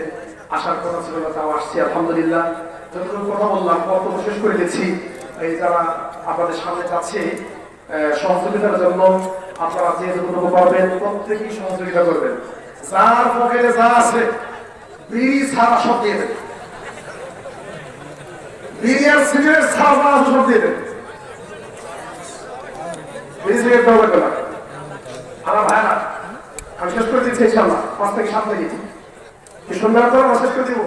আসার কথা ছিল না, তাও আসছি আলহামদুলিল্লাহ। যতটুকু কথা বললাম বক্তব্য শেষ করে দিচ্ছি। এই যারা আপনাদের সামনে যাচ্ছে সহযোগিতার জন্য, আপনারা যে যতটুকু পারবেন প্রত্যেকেই সহযোগিতা করবেন। যার পকেটে যা আছে বিড়ি ছাড়া সব দিয়ে দেবেন, বিড়ি আর সিগারেট ছাড়া সব দিয়ে দেবেন। বিড়ি সিগারেট দেওয়া লাগবে না আমার ভাইরা। আমি শেষ করে দিচ্ছি ইনশাআল্লাহ, 5 থেকে 7 মিনিট। কি শুনবেন আপনারা? আমি শেষ করে দিব।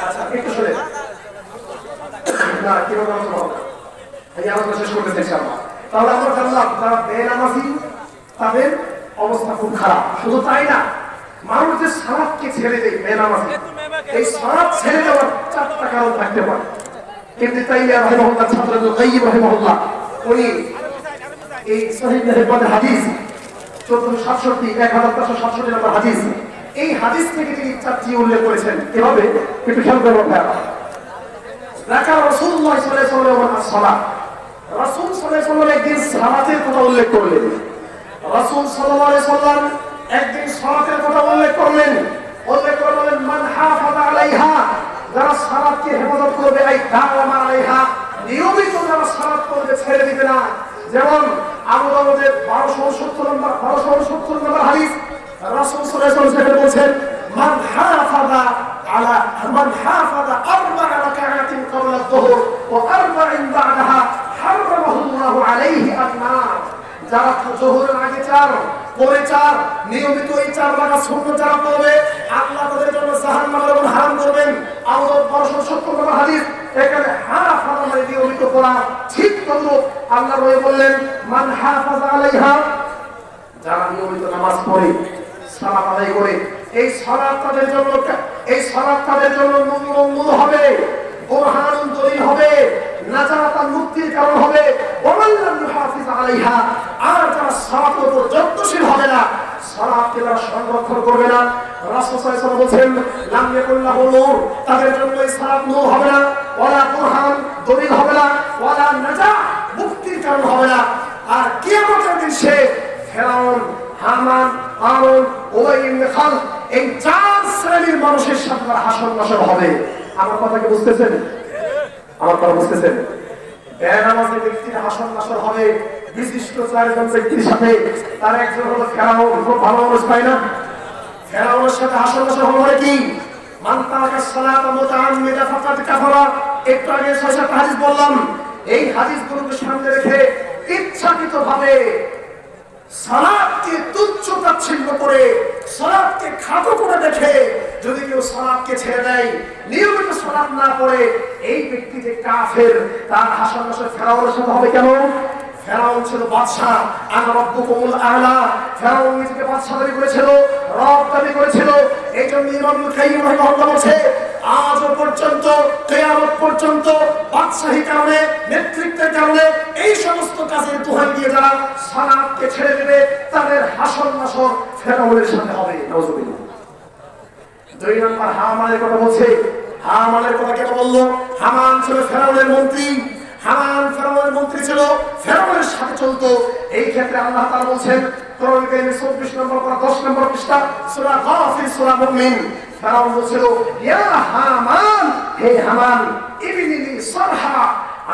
আচ্ছা একটু শুনে না, কিভাবে আলোচনা হবে এই আলোচনা শেষ করতে চাইছি আমরা। তাহলে আমরা জানলাম যারা বেনামাজি তাদের অবস্থা খুব খারাপ। শুধু তাই না, মানুষ যে সালাতকে ছেড়ে দেয় বেনামাজি, এই সালাত ছেড়ে দেওয়ার 4টা কারণ থাকতে পারে। কিন্তু তাইমিয়া রাহিমাহুল্লাহ ছাত্র ইবনে কাইয়্যিম রাহিমাহুল্লাহ উনি এই সহিহ ইবনে হাদিস 1467 নম্বর হাদিস, এই হাদিস থেকে তিনি 4টি উল্লেখ করেছেন। এভাবে একটু খেয়াল করবেন ভাইরা। রাকা রাসূলুল্লাহ সাল্লাল্লাহু আলাইহি ওয়াসাল্লাম সালাত, রাসূল সাল্লাল্লাহু আলাইহি ওয়াসাল্লাম একদিন সালাতের কথা উল্লেখ করলেন। রাসূল সাল্লাল্লাহু আলাইহি ওয়াসাল্লাম একদিন সালাতের কথা উল্লেখ করলেন। উল্লেখ করে বলেন মান হাফাযা আলাইহা, যারা সালাতকে হেফাজত করবে, আই দাওয়ামা আলাইহা, নিয়মিত যারা সালাত করবে, ছেড়ে দিবে না। যেমন আবু দাউদের 1270 নম্বর হাদিস, রাসূল সাল্লাল্লাহু আলাইহি ওয়াসাল্লাম বলেছেন মান হাফাযা আরবা'a রাকাআতিন ক্বাবলা আয-যুহর ওয়া আরবা'িন বা'দাহা হারামাহুল্লাহু আলাইহি আন-নার। যারা যোহরের আগে 4 পরে 4 নিয়মিত এই 4 রাকাত সুন্নাত যারা পড়বে, আল্লাহ তাদের জন্য জাহান্নামের আগুন হারাম করবেন। আবু দাউদ 1270 নম্বর হাদিস। এখানে হাফাযা মানে নিয়মিত পড়া, ঠিক তদ্রুপ আল্লাহ বললেন মান হাফাযা আলাইহা, যারা নিয়মিত নামাজ পড়ে, সালাত আদায় করে, এই সালাত তাদের জন্য মঙ্গল হবে, বুরহানুন দলিল হবে, নাজাত আর মুক্তির কারণ হবে। ওমান লাম ইউহাফিজ আলাইহা, আর যারা সালাতের উপর যত্নশীল হবে না, সালাতকে যারা সংরক্ষণ করবে না, রাসূল সাল্লাল্লাহু আলাইহি ওয়াসাল্লাম বলেছেন লাম ইয়াকুল্লাহু নূর, তাদের জন্য এই সালাত নূর হবে না, ওয়ালা বুরহান দলিল হবে না, ওয়ালা নাজাত মুক্তির কারণ হবে না। আর কিয়ামতের দিন সে ফেরাউন, হামান, কারুন, উবাই ইবনে খালদ, এই 4 শ্রেণীর মানুষের সাথে তার হাসর নাসর হবে। আমার কথা কি বুঝতেছেন? আমার কথা বুঝতেছেন? বেনামাজি ব্যক্তির হাসর নাসর হবে বিশিষ্ট 4 জন ব্যক্তির সাথে। তার একজন হলো ফেরাউন, খুব ভালো মানুষ, তাই না? ফেরাউনের সাথে হাসর নাসর হবে কি? মান তারাকা সালাতা মুতাআম্মিদান ফাকাদ কাফারা। একটু আগে 6-7 হাদিস বললাম, এই হাদিসগুলোকে সামনে রেখে ইচ্ছাকৃতভাবে সালাতকে তুচ্ছ তাচ্ছিল্য করে সালাতকে খাটো করে দেখে যদি কেউ সালাতকে ছেড়ে দেয়, নিয়মিত সালাত না পড়ে, এই ব্যক্তি যে কাফের, তার হাসর নাসর ফেরাউনের সাথে হবে। কেন? ফেরাউন ছিল বাদশা, আনা রাব্বুকুমুল আ'লা। ফেরাউন নিজেকে বাদশা দাবি করেছিল, রব দাবি করেছিল। এই জন্য ইমাম ইবনে কাইয়্যিম রাহিমাহুল্লাহ বলছে, আজও পর্যন্ত, কিয়ামত পর্যন্ত বাদশাহী কারণে, নেতৃত্বের কারণে এই সমস্ত কাজের দোহাই দিয়ে যারা সালাতকে ছেড়ে দেবে, তাদের হাসর নাসর ফেরাউনের সাথে হবে। নাউজুবিল্লাহ। 2 নম্বর হামানের কথা বলছে। হামানের কথা কেন বললো? হামান ছিল ফেরাউনের মন্ত্রী। হামান ফেরাউনের মন্ত্রী ছিল, ফেরাউনের সাথে চলতো। এই ক্ষেত্রে আল্লাহ তাআলা বলছেন কোরআন কারীমের 24 নম্বর পারা 10 নম্বর পৃষ্ঠা সূরা গাফির সূরা মুমিন। ফেরাউন বলছিল, ইয়া হামান, হে হামান, ইবনিলি সারহা,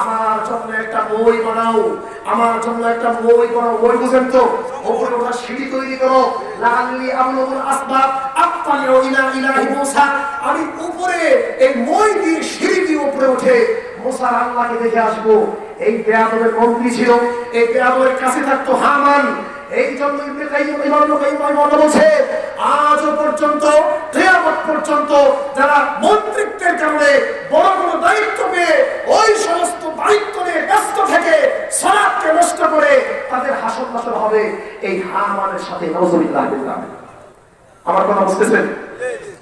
আমার জন্য একটা মই বানাও, আমার জন্য একটা মই বানাও। মই বুঝেন তো? উপরে ওঠা সিঁড়ি তৈরি করো। লাআল্লি আবলুগুল আসবাব আত্তালিউ ইলা ইলাহি মূসা, আমি উপরে এই মই দিয়ে, সিঁড়ি দিয়ে উপরে উঠে মুসার আল্লাহকে দেখে আসবো। এই বেয়াদবের মন্ত্রী ছিল, এই বেয়াদবের কাছে থাকতো হামান। এই জন্য ইবনে কাইয়্যিম রাহিমাহুল্লাহ বলছে, আজও পর্যন্ত, কিয়ামত পর্যন্ত যারা মন্ত্রিত্বের কারণে বড় বড় দায়িত্ব পেয়ে ওই সমস্ত দায়িত্ব নিয়ে ব্যস্ত থেকে সালাতকে নষ্ট করে, তাদের হাসর নাসর হবে এই হামানের সাথে। নাউজুবিল্লাহ। আমার কথা বুঝতেছেন?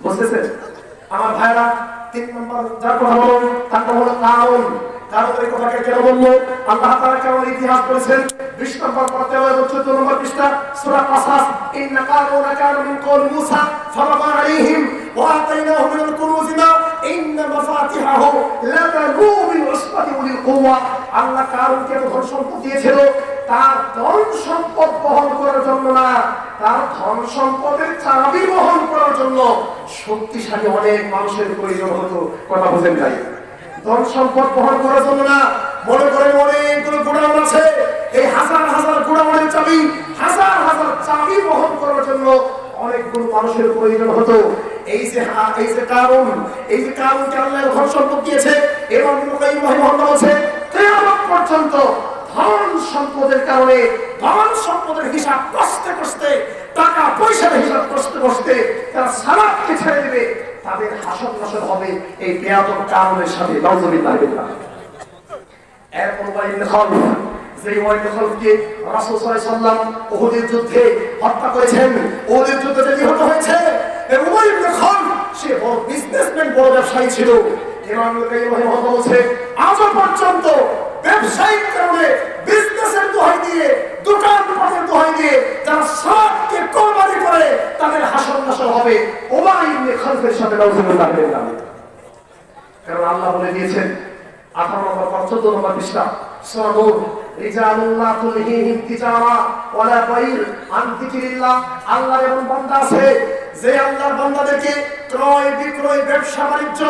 বুঝতেছেন? আমার ভাইরা, 3 নম্বর যার কথা বলুন, তার নাম হলো কারণ। কারণের কথাকে কেন বললো? আল্লাহ তাআলা কারণ ইতিহাস বলেছেন 20 নম্বর পারা 14 নম্বর পৃষ্ঠা সূরা কাসাস, ইন্না কারুনা কানা মিন কওমি মূসা ফাবাগা আলাইহিম ওয়া আতাইনাহু মিনাল কুনুজি মা ইন্না মাফাতিহাহু লাতানু বিল উসবাতি উলিল কুওয়া। আল্লাহ কারুনকে ধন সম্পদ দিয়েছিল, তার ধন সম্পদ বহন করার জন্য না, তার ধন সম্পদের চাবি বহন করার জন্য শক্তিশালী অনেক মানুষের প্রয়োজন হতো। কথা বুঝেন ভাই? ধন সম্পদ বহন করার জন্য না। মনে করেন অনেকগুলো গোডাউন আছে, এই হাজার হাজার গোডাউনের চাবি, হাজার হাজার চাবি বহন করার জন্য অনেকগুলো মানুষের প্রয়োজন হতো। এই যে কারণ, এই যে কারণকে আল্লাহ ধন সম্পদ দিয়েছে, এবং ইবনে কাইয়্যিম রাহিমাহুল্লাহ বলছে, কিয়ামত পর্যন্ত ধন সম্পদের কারণে, ধন সম্পদের হিসাব কষতে কষতে, টাকা পয়সার হিসাব কষতে কষতে তারা সালাতকে ছেড়ে দিবে, তাদের হাসর নাসর হবে এই বেয়াদব কারণের সাথে। নাউজুবিল্লাহ। এরপর ওয়াইল খালফ, যে ওয়াইল খালফকে রাসূল সাল্লাল্লাহু আলাইহি ওয়াসাল্লাম উহুদের যুদ্ধে হত্যা করেছেন। উহুদের যুদ্ধে যে নিহত হয়েছে, এই ওয়াইল খালফ সে বড় বিজনেসম্যান, বড় ব্যবসায়ী ছিল। ইমাম ইবনে কাইয়্যিম রাহিমাহুল্লাহ বলছে, আজও পর্যন্ত ব্যবসায়িক কারণে, বিজনেসের দোহাই দিয়ে, দোকানপাটের দোহাই দিয়ে যারা সালাতকে কোরবানি করে, তাদের হাসর নাসর হবে উমাইয়া ইবনে খালফের সাথে। নাউজুবিল্লাহ। কারণ আল্লাহ বলে দিয়েছেন 18 নম্বর 14 নম্বর পৃষ্ঠা সূরা নূর, রিজালুল্লাহ তুলহিহিম তিজারা ওয়ালা বাইর আন যিকরিল্লাহ। আল্লাহর এমন বান্দা আছে যে আল্লাহর বান্দাদেরকে ক্রয় বিক্রয়, ব্যবসা বাণিজ্য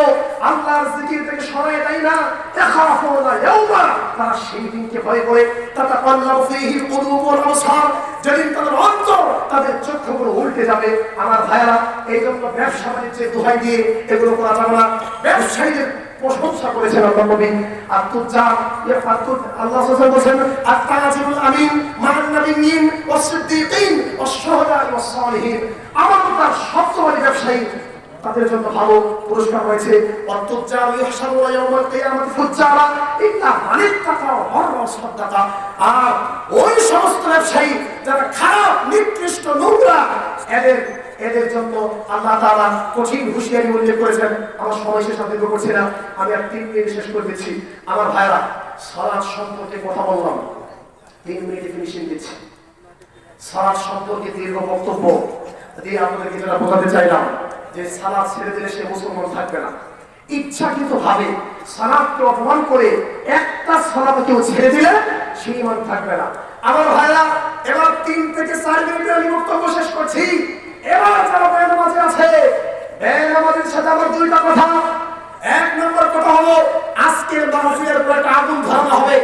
আল্লাহর জিকির থেকে সরায় দেয় না। ইয়াখাফুনা ইয়াওমা, তারা সেই দিনকে ভয় করে, তাতাকাল্লাবু ফীহিল কুলুব ওয়াল আবসার, যেদিন তাদের অন্তর, তাদের চক্ষুগুলো উল্টে যাবে। আমার ভাইরা, এই জন্য ব্যবসা বাণিজ্যের দোহাই দিয়ে এগুলো করা যাবে না। ব্যবসায়ীদের প্রশংসা করেছেন আল্লাহ নবী। আর তুজার আল্লাহ সাল্লাল্লাহু বলেছেন, আত-তাজিরুল আমিন মান নাবিয়্যিন ওয়াস সিদ্দিকিন ওয়াস শুহাদা ওয়াস সালিহিন। আমানতদার সত্যবাদী ব্যবসায়ী, তাদের জন্য ভালো পুরস্কার রয়েছে। অত-তুজার ইহশারুনা ইয়াওমাল কিয়ামাতি ফুজ্জারা ইল্লা মান ইত্তাকা ওয়া সাদাকা। আর ওই সমস্ত ব্যবসায়ী যারা খারাপ, নিকৃষ্ট, নোংরা, এদের জন্য আল্লাহ তাআলা কঠিন হুঁশিয়ারি উল্লেখ করেছেন। আমার সময় শেষ, আমি করছি না, আমি আর 3 মিনিট শেষ করে দিচ্ছি। আমার ভাইরা, সালাত সম্পর্কে কথা বললাম, 3 মিনিটে ফিনিশিং দিচ্ছি। সালাত সম্পর্কে দীর্ঘ বক্তব্য দিয়ে আপনাদেরকে যেটা বোঝাতে চাইলাম, যে সালাত ছেড়ে দিলে সে মুসলমান থাকবে না। ইচ্ছাকৃতভাবে সালাতকে অপমান করে একটা সালাত কেউ ছেড়ে দিলে সে ঈমান থাকবে না। আমার ভাইরা, এবার 3 থেকে 4 মিনিটে আমি বক্তব্য শেষ করছি। এবার যারা বেনামাজি আছে, বেনামাজির সাথে আমার 2টা কথা। 1 নম্বর কথা হলো, আজকের মাহফিলের উপর একটা আগুন ধরানো হবে।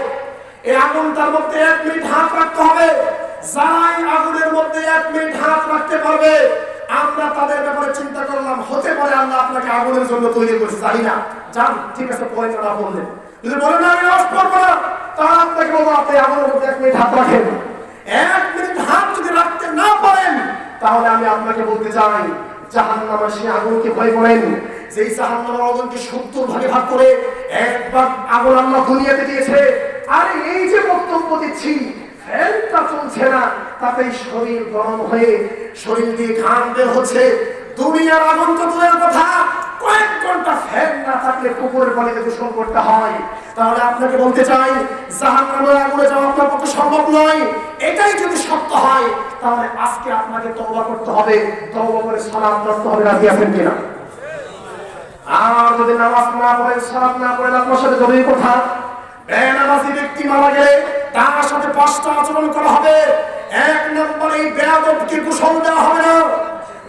এই আগুনটার মধ্যে 1 মিনিট হাত রাখতে হবে। যারাই আগুনের মধ্যে 1 মিনিট হাত রাখতে পারবে, আমরা তাদের ব্যাপারে চিন্তা করলাম। হতে পারে আল্লাহ আপনাকে আগুনের জন্য তৈরি করেছে, জানি না। যান, ঠিক আছে, পরে তারা বললেন। যদি বলেন আমি নামাজ পড়বো না, তাহলে আপনাকে বলবো আপনি আগুনের মধ্যে 1 মিনিট হাত রাখেন। 1 মিনিট হাত যদি রাখতে না পারেন, তাহলে আমি আপনাকে বলতে চাই, জাহান্নামে সে আগুনকে ভয় করেন, যেই জাহান্নামের আগুনকে 70 ভাগে ভাগ করে একবার আগুন আল্লাহ দুনিয়াতে দিয়েছে। আর এই যে বক্তব্য দিচ্ছি, ফ্যানটা চলছে না, তাতেই শরীর গরম হয়ে শরীর দিয়ে ঘাম বের হচ্ছে। দুনিয়ার আগুন তো দূরের কথা, কয়েক ঘন্টা ফ্যান না থাকলে পুকুরের পানিতে গোসল করতে হয়। তাহলে আপনাকে বলতে চাই, জাহান্নামের আগুনে যাওয়া আপনার পক্ষে সম্ভব নয়। এটাই যদি সত্য হয়, তাহলে আজকে আপনাকে তওবা করতে হবে, তওবা করে সালাত পড়তে হবে। রাজি আছেন কিনা? আর যদি নামাজ না পড়েন, সালাত না পড়েন, আপনার সাথে জরুরি কথা, বেনামাজি ব্যক্তি মারা গেলে তার সাথে 5টা আচরণ করা হবে। 1 নম্বরে এই বেয়াদবকে গোসল দেওয়া হবে না।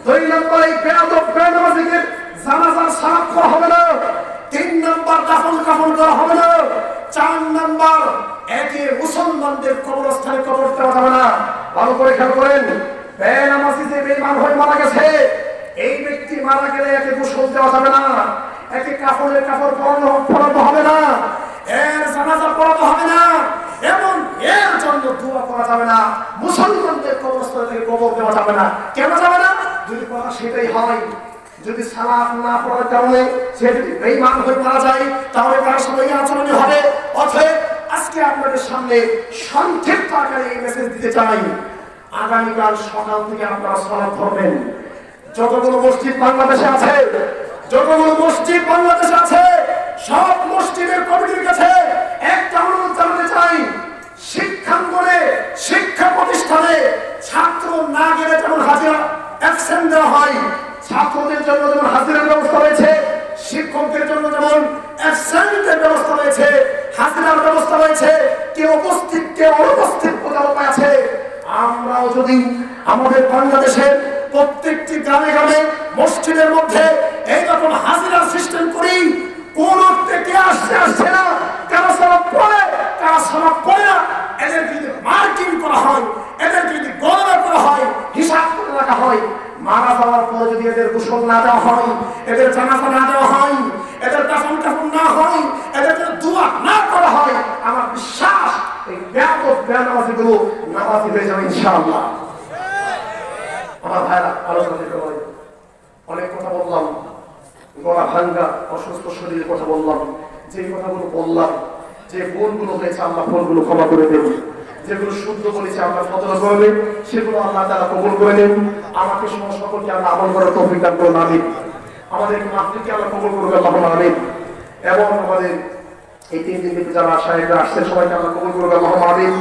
2 নম্বরে এই বেয়াদব বেনামাজিকে জানাজার সালাত করা হবে না। 3 নম্বর দাফন কাফন করা হবে না। 4 নম্বর একে মুসলমানদের কবরস্থানে কবর দেওয়া যাবে না। ভালো করে খেয়াল করেন, বেনামাজি যে বেঈমান হয়ে মারা গেছে, এই ব্যক্তি মারা গেলে একে গোসল দেওয়া যাবে না, একে কাফনের কাপড় পরানো হবে না, এর জানাজা পড়াতে হবে না, এবং এর জন্য দোয়া করা যাবে না। মুসলমানদের কবরস্থান থেকে কবর দেওয়া যাবে না। কেন যাবে না? যদি কথা সেটাই হয়, যদি সালাত না পড়ার কারণে সে যদি বেঈমান হয়ে মারা যায়, তাহলে তার সাথে এই আচরণই হবে। অতএব আজকে আপনাদের সামনে সংক্ষিপ্ত আকারে এই মেসেজ দিতে চাই, আগামীকাল সকাল থেকে আপনারা সালাত ধরবেন। যতগুলো মসজিদ বাংলাদেশে আছে, যতগুলো মসজিদ বাংলাদেশে আছে, সব মসজিদের কমিটির কাছে একটা অনুরোধ জানাতে চাই, শিক্ষাঙ্গনে শিক্ষা প্রতিষ্ঠানে ছাত্র না গেলে যেমন হাজিরা অ্যাবসেন্ট দেওয়া হয়, ছাত্রদের জন্য যেমন হাজিরার ব্যবস্থা রয়েছে, শিক্ষকদের জন্য যেমন অ্যাবসেন্টের ব্যবস্থা রয়েছে, হাজিরার ব্যবস্থা রয়েছে, কে উপস্থিত কে অনুপস্থিত বোঝার উপায় আছে। আমরাও যদি আমাদের বাংলাদেশের প্রত্যেকটি গ্রামে গ্রামে মসজিদের মধ্যে এইরকম হাজিরার সিস্টেম করি, কোন কে আসছে না, কারা সবাব পড়ে কারা সবাব পড়ে না, এদের যদি মার্কিং করা হয়, এদের যদি গণনা করা হয়, হিসাব করে রাখা হয়, মারা যাওয়ার পরে যদি এদের গোসল না দেওয়া হয়, এদের জানাজা না দেওয়া হয়, এদের দাফন কাফন না হয়, এদের যদি দোয়া না করা হয়, আমার বিশ্বাস এই ব্যাপক বেনামাজিগুলো নামাজি হয়ে যাবে ইনশাআল্লাহ। আমার ভাইরা, আলোচনা থেকে অনেক কথা বললাম, গলা ভাঙ্গা অসুস্থ শরীরের কথা বললাম, যে কথাগুলো বললাম, যে ভুলগুলো হয়েছে আল্লাহ ভুলগুলো ক্ষমা করে দেব, যেগুলো শুদ্ধ বলেছে আল্লাহ ফজল করবে, সেগুলো আল্লাহ তাআলা কবুল করে নেন। আমাকে সকলকে আল্লাহ আমল করার তৌফিক দান করুন, আমিন। আমাদের মাহফিলকে আল্লাহ কবুল করবে, আল্লাহুম্মা আমিন। এবং আমাদের এই 3 দিন যারা শায়েখরা আসছে, সবাইকে আল্লাহ কবুল করবে, আল্লাহুম্মা আমিন।